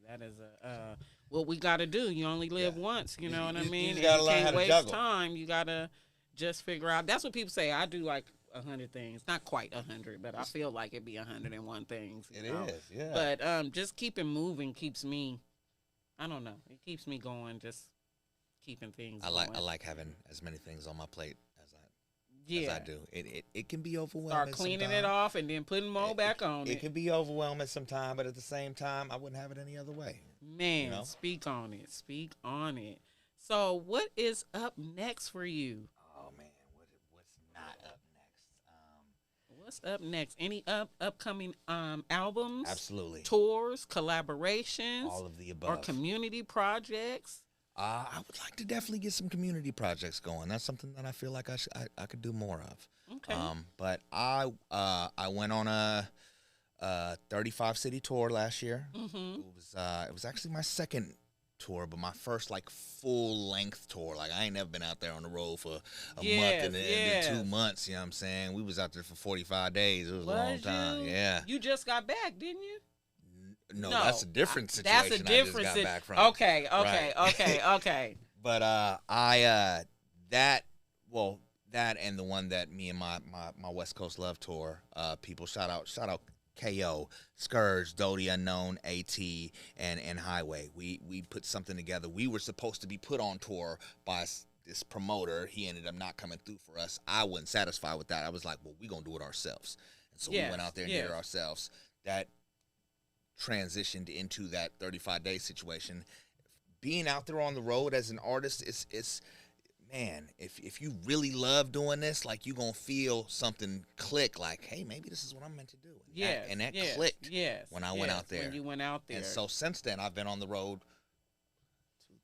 That is what we got to do. You only live once, you know what I You mean? just gotta And learn you how can't to waste juggle. time. You got to just figure out. That's what people say. I do like 100 things. Not quite 100, but I feel like it'd be 101 things. It you know? is, yeah. But just keeping moving keeps me, I don't know. It keeps me going, just keeping things I going. like having as many things on my plate as Yeah. I do. It can be overwhelming. Start cleaning sometime. it off and then putting more back on it. It can be overwhelming sometimes, but at the same time, I wouldn't have it any other way. Man, you know? speak on it. Speak on it. So, what is up next for you? Oh man, what's not up next? What's up next? Any upcoming albums? Absolutely. Tours, collaborations, All of the above. or community projects? I would like to definitely get some community projects going. That's something that I feel like I could do more of. Okay. But I went on a 35 city tour last year. Mm-hmm. It was actually my second tour, but my first like full length tour. Like I ain't never been out there on the road for a month and then 2 months. You know what I'm saying? We was out there for 45 days. It was a long time. Yeah. You just got back, didn't you? No, that's a different situation. That's a different I just got back from. Okay. But that and the one that me and my West Coast Love tour, people shout out KO, Scourge, Dodie Unknown, AT, and Highway. We put something together. We were supposed to be put on tour by this promoter. He ended up not coming through for us. I wasn't satisfied with that. I was like, well, we gonna do it ourselves. And so we went out there and did it ourselves. That transitioned into that 35-day situation. Being out there on the road as an artist, it's man, if you really love doing this, like you gonna feel something click, like, hey, maybe this is what I'm meant to do. And that clicked when I went out there. When you went out there. And so since then, I've been on the road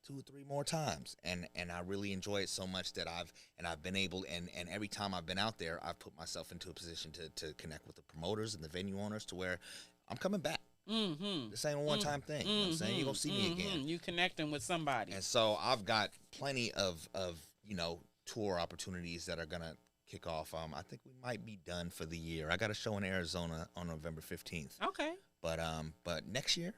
two or three more times, and I really enjoy it so much that I've been able, and every time I've been out there, I've put myself into a position to connect with the promoters and the venue owners to where I'm coming back. Mm-hmm. This ain't a one-time thing. You know what I'm saying? You're going to see me again. You connecting with somebody. And so I've got plenty of tour opportunities that are going to kick off. I think we might be done for the year. I got a show in Arizona on November 15th. Okay. But next year,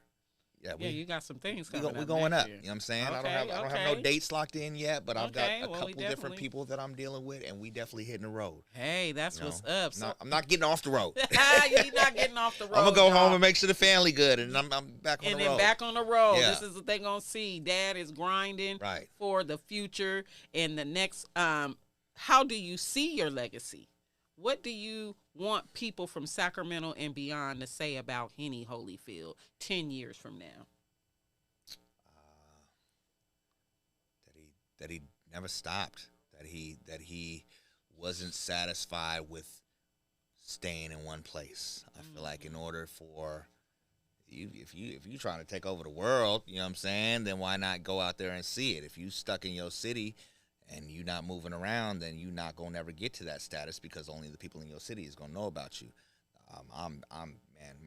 you got some things coming up. We're going up. Year. You know what I'm saying? Okay, I don't have no dates locked in yet, but I've got a couple different people that I'm dealing with, and we definitely hitting the road. Hey, that's what's up. So I'm not getting off the road. You're not getting off the road. I'm gonna go home and make sure the family good, and I'm back on the road. And then back on the road. Yeah. This is what they're gonna see. Dad is grinding right for the future and the next. How do you see your legacy? What do you want people from Sacramento and beyond to say about Henny Holyfield 10 years from now? That he never stopped. That he wasn't satisfied with staying in one place. I feel like in order for you, if you trying to take over the world, you know what I'm saying, then why not go out there and see it? If you stuck in your city and you not moving around, then you not gonna never get to that status because only the people in your city is gonna know about you.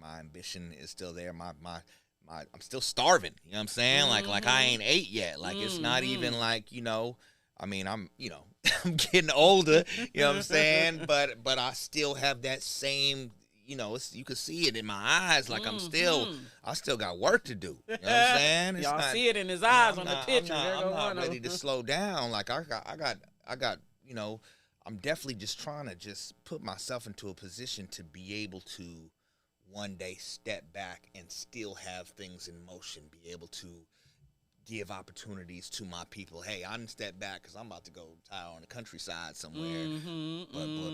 My ambition is still there. I'm still starving. You know what I'm saying? Like I ain't ate yet. Like it's not even like, I mean, I'm getting older, you know what I'm saying? But I still have that same, you can see it in my eyes. Like I still got work to do. You know what I'm saying? Y'all see it in his eyes on the picture. I'm not ready to slow down. Like I got, I'm definitely just trying to just put myself into a position to be able to one day step back and still have things in motion, be able to give opportunities to my people. Hey, I didn't step back because I'm about to go retire on the countryside somewhere,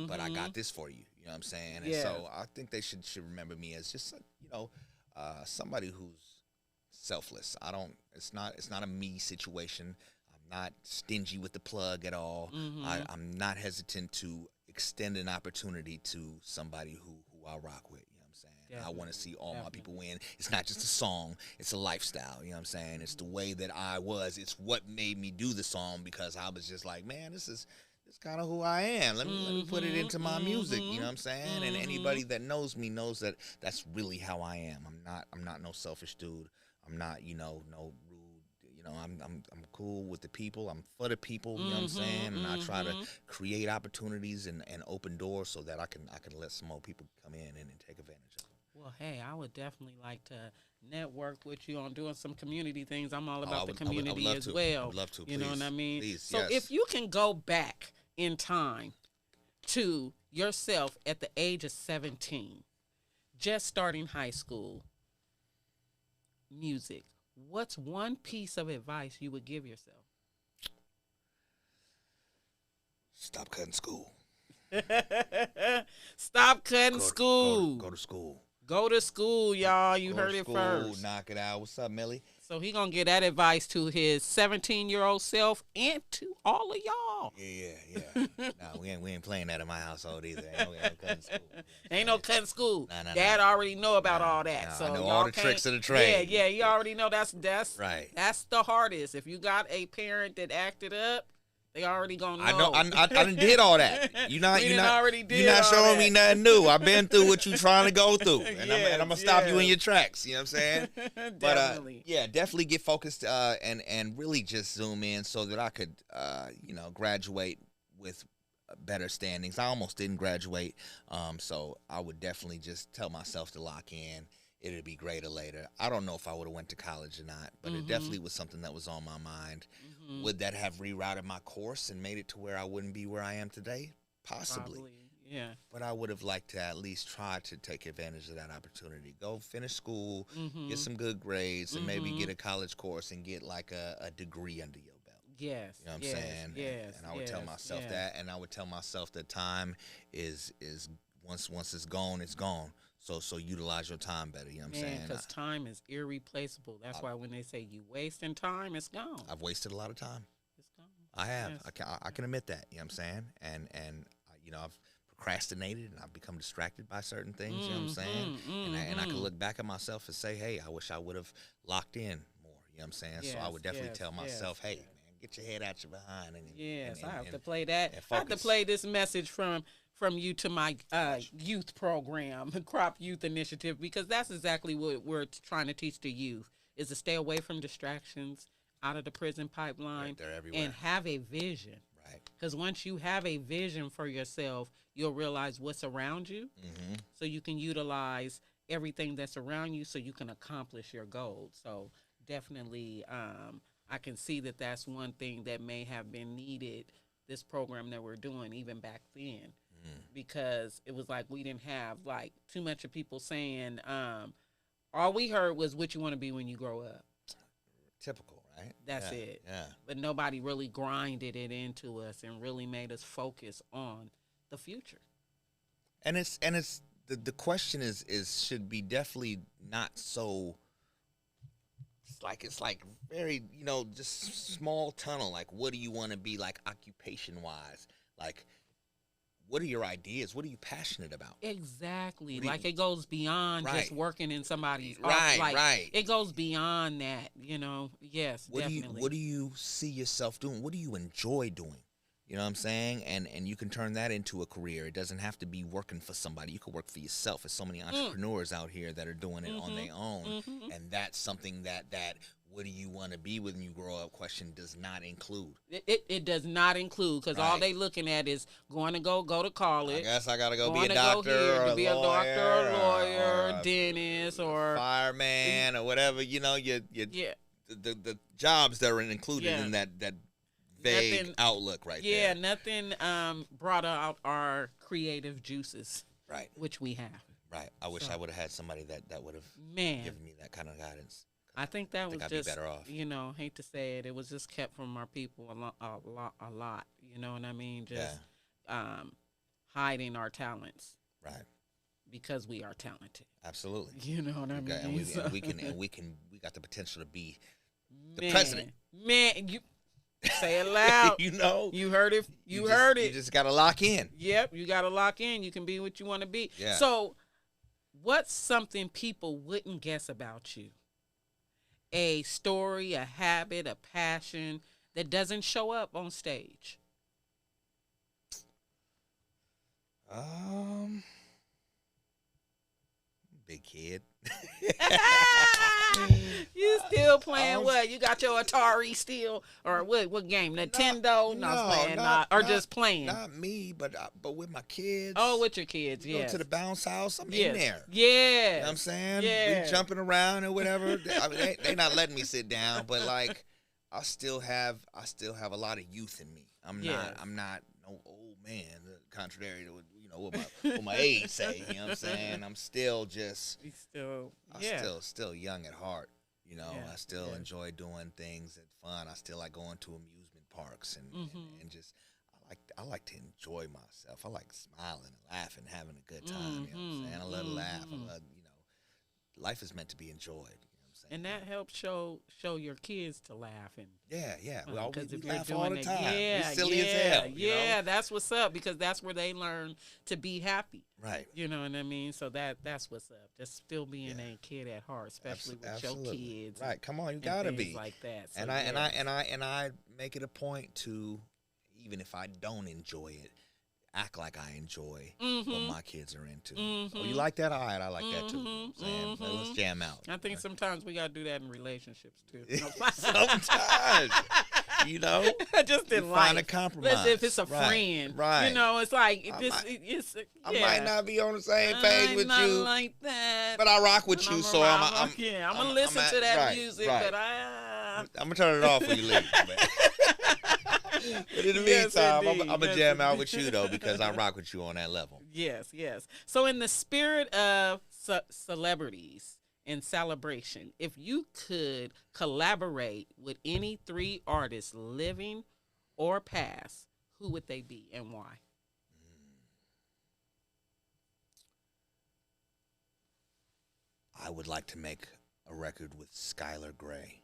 but I got this for you. You know what I'm saying? And so I think they should remember me as just somebody who's selfless. It's not a me situation. I'm not stingy with the plug at all. I'm not hesitant to extend an opportunity to somebody who I rock with. I want to see all my people win. It's not just a song. It's a lifestyle. You know what I'm saying? It's the way that I was. It's what made me do the song because I was just like, man, this is kind of who I am. Let me put it into my music. You know what I'm saying? And anybody that knows me knows that that's really how I am. I'm not no selfish dude. I'm not, no rude. I'm cool with the people. I'm for the people. You know what I'm saying? And I try to create opportunities and open doors so that I can let some more people come in and take advantage of it. Well, hey, I would definitely like to network with you on doing some community things. I'm all about the community as well. I would love to. You know what I mean? Please, so yes. if you can go back in time to yourself at the age of 17, just starting high school, music, what's one piece of advice you would give yourself? Stop cutting school. Stop cutting school. Go to school. Go to school, y'all. You Go heard to it school, first. knock it out. What's up, Millie? So he gonna give that advice to his 17-year-old self and to all of y'all. Yeah. No, we ain't playing that in my household either. Ain't no cutting school. Ain't no cutting school. Nah. Dad already know about all that. So I know y'all all the can't- tricks of the trade. Yeah. You already know that's Right. That's the hardest. If you got a parent that acted up, they already gonna know. I know. I done did all that. You not. We You done not. already did You not all showing that. me nothing new. I've been through what you trying to go through, and I'm gonna stop you in yes. your tracks. You know what I'm saying? Definitely. But definitely get focused and really just zoom in so that I could graduate with better standings. I almost didn't graduate, so I would definitely just tell myself to lock in. It'd be greater later. I don't know if I would have went to college or not, but it definitely was something that was on my mind. Would that have rerouted my course and made it to where I wouldn't be where I am today? Possibly. Probably, yeah. But I would have liked to at least try to take advantage of that opportunity. Go finish school, get some good grades, and maybe get a college course and get like a degree under your belt. Yes. You know what I'm yes, saying? Yes. And I would tell myself yes. that, and I would tell myself that time is once it's gone, it's gone. So utilize your time better. You know what I'm saying? Because time is irreplaceable. That's why when they say you wasting time, it's gone. I've wasted a lot of time. It's gone. I have. Yes. I can admit that. You know what I'm saying? And I've procrastinated and I've become distracted by certain things. You know what I'm saying? And I can look back at myself and say, hey, I wish I would have locked in more. You know what I'm saying? So I would definitely tell myself, hey, man, get your head out your behind. Yes, and I have to play that. and I have to focus. play this message from you to my youth program, Crop Youth Initiative, because that's exactly what we're trying to teach the youth, is to stay away from distractions, out of the prison pipeline, Right, they're everywhere. and have a vision. Right. Because once you have a vision for yourself, you'll realize what's around you, so you can utilize everything that's around you so you can accomplish your goals. So definitely I can see that that's one thing that may have been needed, this program that we're doing, even back then. Because it was like we didn't have like too much of people saying, all we heard was what you want to be when you grow up. Typical, right? That's Yeah, it. Yeah. But nobody really grinded it into us and really made us focus on the future. And it's the question is should be definitely not so. It's like very just small tunnel. Like, what do you want to be, like, occupation wise? Like, what are your ideas? What are you passionate about? Exactly. Like, it goes beyond just working in somebody's Right, like, right. It goes beyond that, Yes, definitely. What do you see yourself doing? What do you enjoy doing? You know what I'm saying? And you can turn that into a career. It doesn't have to be working for somebody. You can work for yourself. There's so many entrepreneurs out here that are doing it on their own. And that's something that what do you want to be when you grow up question does not include. It does not include, because all they looking at is going to go to college. I guess I got to go be going a to doctor go here or to a be a doctor, lawyer, a lawyer, or a dentist, or fireman or whatever, the jobs that are included in that vague outlook right there. Yeah, nothing brought out our creative juices. Right. Which we have. Right. I wish I would have had somebody that would have given me that kind of guidance. I think that was I'd just, be better off. Hate to say it, it was just kept from our people a lot. You know what I mean? Just hiding our talents. Right. Because we are talented. Absolutely. You know what I mean? And we got the potential to be the president. Man, you say it loud. You heard it. You heard it. You just gotta lock in. Yep, you gotta lock in. You can be what you want to be. Yeah. So, what's something people wouldn't guess about you? A story, a habit, a passion that doesn't show up on stage. Big kid. You still playing what? You got your Atari still, or what game? Nintendo? Just playing. Not me, but with my kids. Oh, with your kids, Go to the bounce house. I'm yes. in there. Yeah. You know what I'm saying? Yeah. We jumping around or whatever. I mean, they not letting me sit down, but like I still have a lot of youth in me. I'm not no old man, contrary to what my age say. You know what I'm saying? I'm still still young at heart. I still enjoy doing things that's fun. I still like going to amusement parks and just I I like to enjoy myself. I like smiling and laughing, having a good time. You know what I'm saying? I love to laugh. I love, life is meant to be enjoyed. You know what I'm saying? And that helps show your kids to laugh and. Yeah. We If you're laugh doing all the it, time. yeah, We're silly as hell. You know? That's what's up because that's where they learn to be happy. Right. You know what I mean? So that's what's up. Just still being a kid at heart, especially with your kids. Right. Come on, you gotta be like that. So, and I make it a point to, even if I don't enjoy it, act like I enjoy what my kids are into. Oh, you like that? All right, I like that too. You know what I'm saying? Let's jam out. I think sometimes we gotta do that in relationships too. Sometimes, I just didn't find a compromise. Listen, if it's a friend, right? It's like I might not be on the same page with not you, like that. but I rock with you, so I'm gonna listen to that music, right. but I'm gonna turn it off when you leave, man. But in the meantime, I'm gonna jam out with you though because I rock with you on that level. Yes. So in the spirit of celebrities and celebration, if you could collaborate with any 3 artists, living or past, who would they be and why? I would like to make a record with Skylar Grey.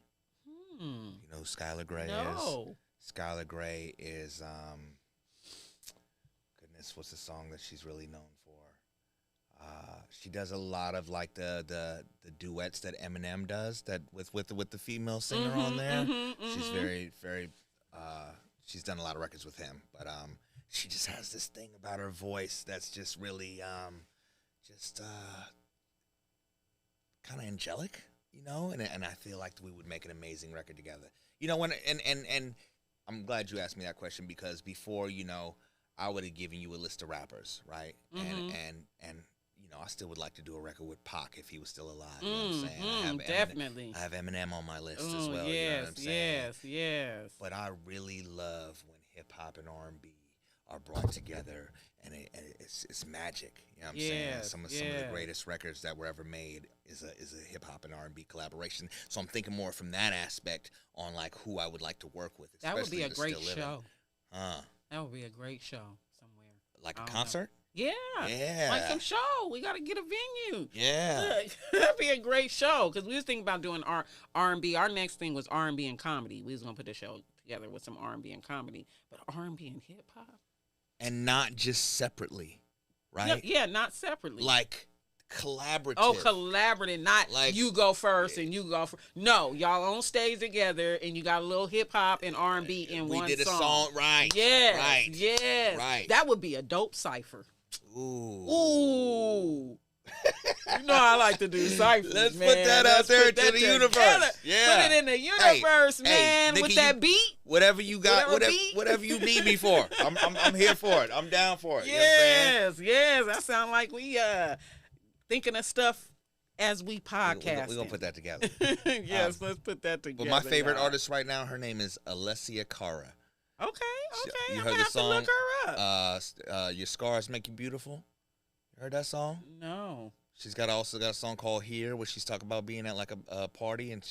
You know who Skylar Grey is? No. Skylar Grey is, goodness, what's the song that she's really known for? She does a lot of like the duets that Eminem does, that with the female singer on there. She's very, very, she's done a lot of records with him, but she just has this thing about her voice that's just really, kind of angelic, and I feel like we would make an amazing record together. And I'm glad you asked me that question because before, I would have given you a list of rappers, right? And I still would like to do a record with Pac if he was still alive. You know what I'm saying? Definitely. I have Eminem on my list as well. Yes, you know what I'm saying? yes. But I really love when hip hop and R&B are brought together, and it's magic. You know what I'm saying? Some of the greatest records that were ever made is a hip hop and R&B collaboration. So I'm thinking more from that aspect on like who I would like to work with. That would be a great show. That would be a great show somewhere. Like a concert? Yeah. Like some show. We got to get a venue. Yeah. That'd be a great show because we was thinking about doing R&B. Our next thing was R&B and comedy. We was going to put the show together with some R&B and comedy. But R&B and hip-hop. And not just separately, right? Yeah, not separately. Like collaborative. Oh, collaborative. Not like you go first and you go first. No, y'all on stage together and you got a little hip-hop and R&B in one song. We did a song, right. Yes, right. Yes. Right. That would be a dope cipher. Ooh. I like to do ciphers. Let's man. put that out there to the universe. Yeah. Put it in the universe, man. Nikki, with that beat. Whatever you got, whatever you need me for. I'm here for it. I'm down for it. Yes. That sounds like we thinking of stuff as we podcast. We're gonna put that together. Yes, let's put that together. But my favorite artist right now, her name is Alessia Cara. Okay. You I'm heard gonna the have song? to look her up. Your Scars Make You Beautiful. You heard that song? No. She's also got a song called Here, where she's talking about being at like a party and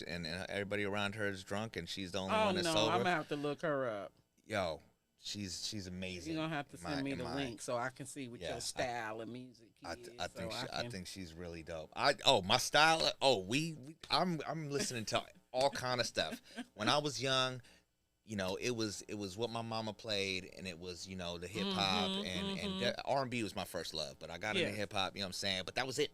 everybody around her is drunk and she's the only one that's sober. I'm gonna have to look her up. Yo, she's amazing. You're gonna have to send me the link so I can see what your style of music is. I think she's really dope. My style. I'm listening to all kind of stuff. When I was young, it was what my mama played, and it was the hip hop and R&B was my first love. But I got into hip hop, you know what I'm saying. But that was it.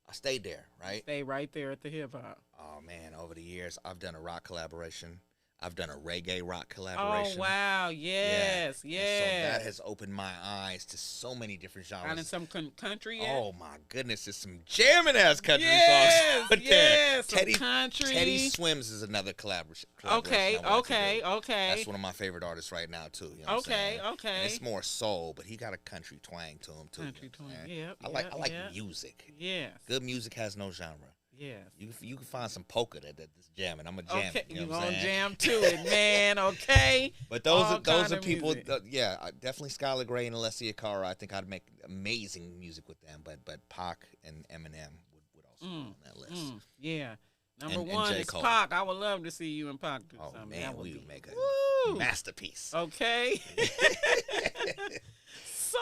I stayed there, right? Stay right there at the hip hop. Oh man, over the years, I've done a rock collaboration. I've done a reggae rock collaboration. Oh wow, yes. And so that has opened my eyes to so many different genres. And in some country. Oh my goodness, there's some jamming ass country songs. Yes, Teddy, country. Teddy Swims is another collaboration. Okay. That's one of my favorite artists right now too. You know what I'm saying? Okay. And it's more soul, but he got a country twang to him too. Country twang. I like music. Yes. Good music has no genre. Yes. You can find some polka that's jamming. I'm a jam. Okay, you know gonna saying? jam to it, man. Okay. But those are people. Definitely Skylar Grey and Alessia Cara. I think I'd make amazing music with them. But Pac and Eminem would also be on that list. Yeah. Number one J. is Cole. Pac. I would love to see you and Pac do something. Man, we would make a Woo. Masterpiece. Okay. So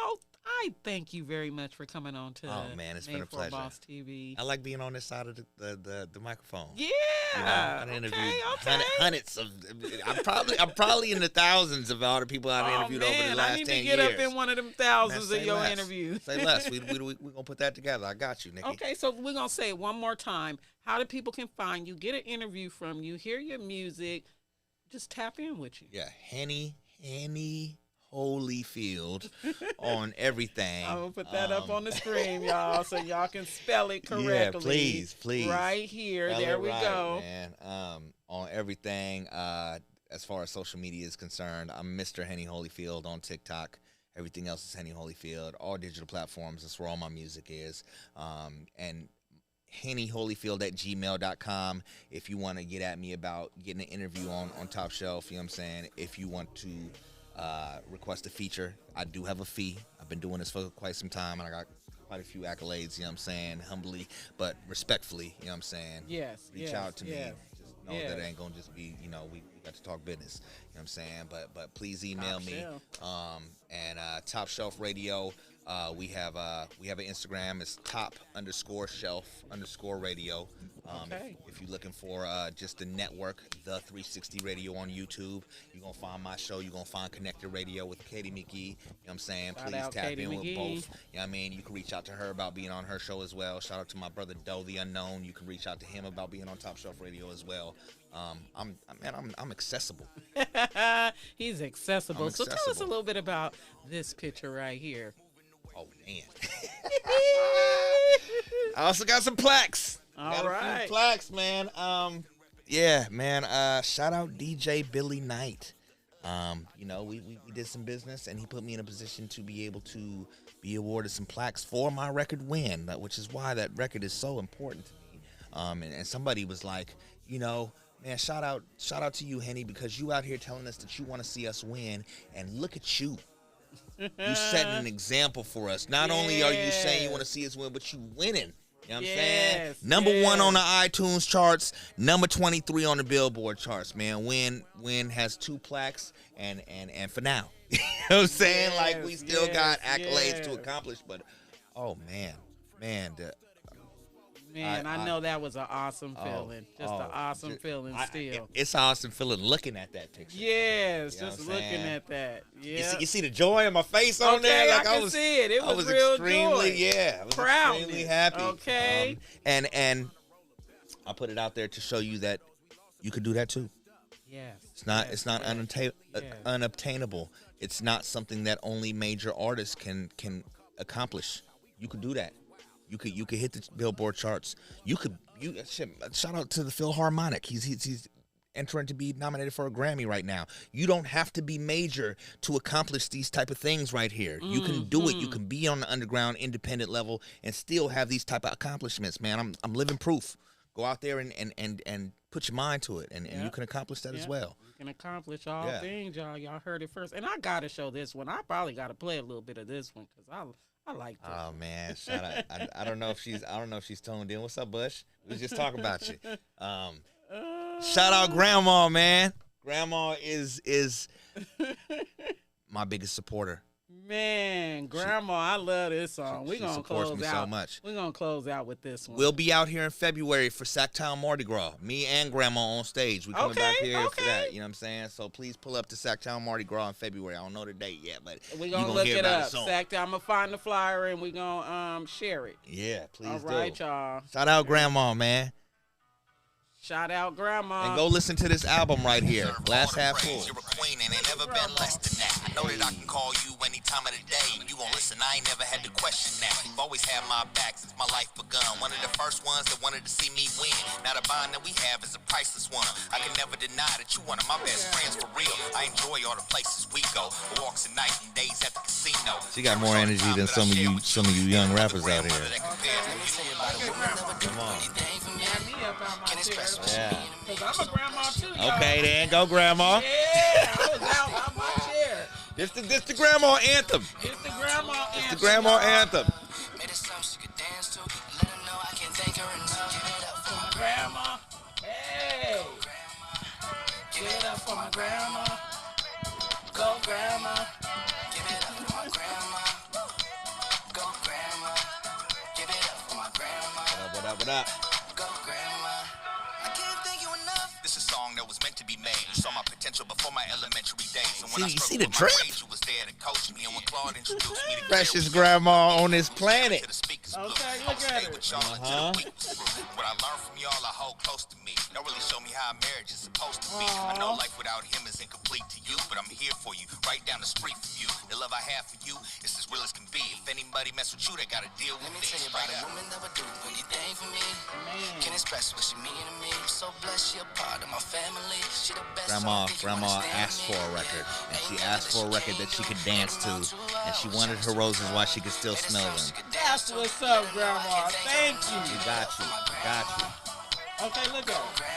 I thank you very much for coming on to Oh, man, it's been a Made for pleasure. Boss TV. I like being on this side of the microphone. Yeah. You know, I interviewed okay. hundreds of. I'm probably in the thousands of all the people I've interviewed over the last 10 years. I need to get up in one of them thousands Man, of your less. interviews. Say less. We're gonna put that together. I got you, Nikki. Okay, so we're gonna say it one more time. How do people can find you, get an interview from you, hear your music, just tap in with you. Yeah, Henny Holyfield on everything. I'm gonna put that up on the screen, y'all, so y'all can spell it correctly. Yeah, please. Right here. Spell there it we right, go. man. On everything. As far as social media is concerned, I'm Mr. Henny Holyfield on TikTok. Everything else is Henny Holyfield. All digital platforms. That's where all my music is. And hennyholyfield@gmail.com if you want to get at me about getting an interview on Top Shelf. You know what I'm saying? If you want to request a feature, I do have a fee. I've been doing this for quite some time, and I got quite a few accolades, you know what I'm saying, humbly but respectfully, you know what I'm saying. Yes. Reach out to me. Yes. Just know that it ain't gonna just be, you know, we got to talk business, you know what I'm saying. But please email Top me. Shelf. And Top Shelf Radio. We have an Instagram. It's top_shelf_radio. Okay. If you're looking for just the network, the 360 Radio on YouTube, you're gonna find my show. You're gonna find Connected Radio with Katie McGee. You know what I'm saying? Shout Please out tap Katie in McGee. with both. You know what I mean? You can reach out to her about being on her show as well. Shout out to my brother Doe the Unknown. You can reach out to him about being on Top Shelf Radio as well. I'm accessible. He's accessible. I'm So tell us a accessible. little bit about this picture right here. Oh man. I also got some plaques. All got a right. few plaques, man. Yeah, man. Shout out DJ Billy Knight. You know, we did some business, and he put me in a position to be able to be awarded some plaques for my record win, which is why that record is so important to me. And somebody was like, you know, man, shout out to you, Henny, because you out here telling us that you want to see us win, and look at you. You setting an example for us. Not only are you saying you want to see us win, but you winning. You know what I'm saying? Number 1 on the iTunes charts, number 23 on the Billboard charts, man. Win has 2 plaques and for now. You know what I'm saying? Like, we still got accolades to accomplish, but oh man, I know that was an awesome feeling. Just an awesome feeling still. It's an awesome feeling looking at that picture. Yes, You know just what I'm looking saying? at that. Yeah. You see the joy in my face on there? Like, I can see it. It was real extremely, joy. yeah. I was Proudness. extremely happy. Okay. And I put it out there to show you that you could do that too. Yes. It's not unobtainable. It's not something that only major artists can accomplish. You could do that. You could hit the Billboard charts. Shout out to the Philharmonic. He's entering to be nominated for a Grammy right now. You don't have to be major to accomplish these type of things right here. You can do it. You can be on the underground independent level and still have these type of accomplishments, man. I'm living proof. Go out there and put your mind to it, and you can accomplish that as well. You can accomplish all things, y'all. Y'all heard it first. And I got to show this one. I probably got to play a little bit of this one because I like this. Oh man, shout out. I don't know if she's toned in. What's up, Bush? We was just talking about you. Shout out Grandma, man. Grandma is my biggest supporter. Man, Grandma, I love this song. We're she going to supports close me out. so much. We're going to close out with this one. We'll be out here in February for Sacktown Mardi Gras. Me and Grandma on stage. We coming back here for that. You know what I'm saying? So please pull up to Sacktown Mardi Gras in February. I don't know the date yet, but we're you're going to gonna look hear it about up. it soon. Sacktown, I'm going to find the flyer and we're going to share it. Yeah, please All do. right, y'all. Shout out Grandma, man. Shout out Grandma. And go listen to this album right here, Glass Half Full. You're a queen and ain't never been less than that. I know that I can call you any time of the day. You gon' listen, I ain't never had to question that. You've always had my back since my life begun. One of the first ones that wanted to see me win. Now the bond that we have is a priceless one. I can never deny that you one of my best friends for real. I enjoy all the places we go. Walks at night and days at the casino. She got more energy than some of you young rappers out here. Come on. Yeah. Because I'm a grandma too, y'all. Okay, then go Grandma. Yeah, I was out my chair. This the Grandma anthem. It's the grandma anthem. It's the Grandma anthem. Made it something she could dance to. Let her know I can thank her enough. Give it up for my Grandma. Hey. Give it up for my grandma. What up? Go, grandma. I can't thank you enough. This is a song that was meant to be made. You saw my potential before my elementary days. And when I See the struggled with my drip? grades, you was there to coach me. And when Claude introduced me to Freshest grandma on this planet. Okay, look at her. What I learned from y'all, I hold close to me. Don't really show me how a marriage is supposed to be. I know life without him is incomplete to you, but I'm here for you, right down the street from you. The love I have for you is as real as can be. If anybody mess with you, they gotta deal with me. Let me tell you about a woman that would do anything for me. Can't express what she mean to me. I'm so blessed she a part of my family. She the best. Grandma asked for a record, and she asked for a record that she could dance to, and she wanted her roses while she could still smell them. That's what's up, Grandma. Thank you. You got you. Okay, look at her.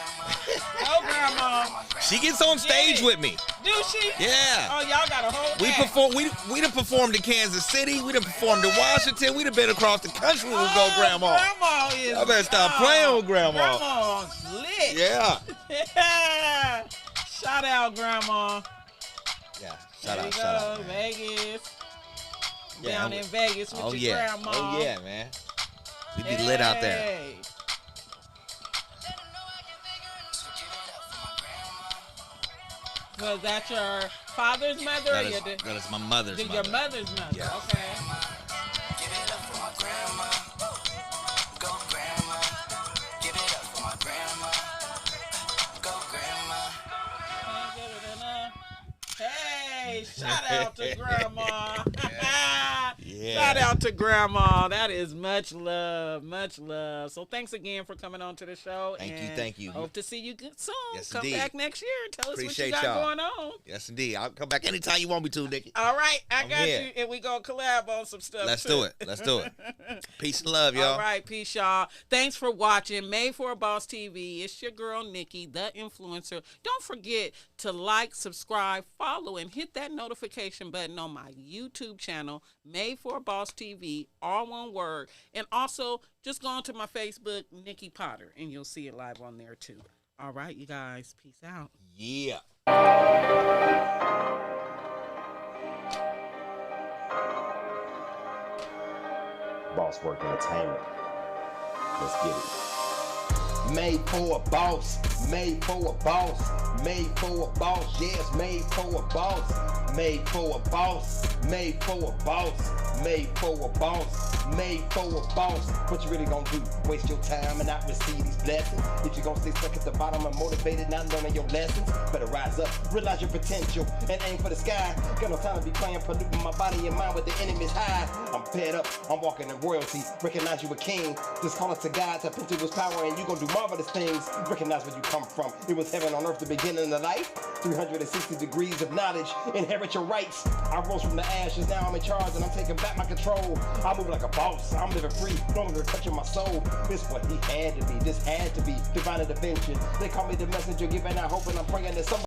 Oh, Grandma. She gets on stage with me. Do she? Yeah. Oh, y'all got a whole We act. perform. We done performed in Kansas City. We done performed in Washington. We done been across the country with Go Grandma. Grandma is. I better stop playing with Grandma. Grandma's lit. Yeah. Shout out, Grandma. Yeah. Shout There out. we Shout go, out, man. Vegas. Yeah, Down in Vegas with Oh your yeah. grandma. Oh yeah, man. We be lit out there. Hey. Was that your father's mother or your That is my mother's your mother. mother's mother? Yeah. Okay. Give it up for my grandma. Go, grandma. Give it up for my grandma. Go, grandma. Hey, shout out to Grandma. Yeah. Shout out to Grandma. That is much love, much love. So thanks again for coming on to the show. Thank you. Hope to see you good soon. Yes, Come indeed. back next year and tell us Appreciate what you got y'all. going on. Yes, indeed. I'll come back anytime you want me to, Nikki. All right, I I'm got here. you, and we gonna collab on some stuff. Let's too. do it. Let's do it. Peace and love, y'all. All right, peace, y'all. Thanks for watching Made for a Boss TV. It's your girl, Nikki, the influencer. Don't forget to like, subscribe, follow, and hit that notification button on my YouTube channel, Made for a Boss TV, all one word. And also, just go onto my Facebook, Nikki Potter, and you'll see it live on there, too. All right, you guys. Peace out. Yeah. Boss Work Entertainment. Let's get it. Made for a boss, made for a boss, made for a boss, yes, made for a boss, made for a boss, made for a boss, made for a boss, made for a boss. What you really gonna do? Waste your time and not receive these blessings? If you gonna stay stuck at the bottom and motivated, not learning your lessons, better rise up, realize your potential, and aim for the sky. Got no time to be playing, polluting my body and mind with the enemy's high. I'm fed up, I'm walking in royalty, recognize you a king. Just call us to God, tap into his power, and you gonna do marvelous things. Recognize where you come from. It was heaven on earth, the beginning of life. 360 degrees of knowledge, inherit your rights. I rose from the ashes, now I'm in charge and I'm taking back my control. I move like a boss, I'm living free, no longer touching my soul. This what he had to be, this had to be divine intervention. They call me the messenger, giving out hope, and I'm praying that somebody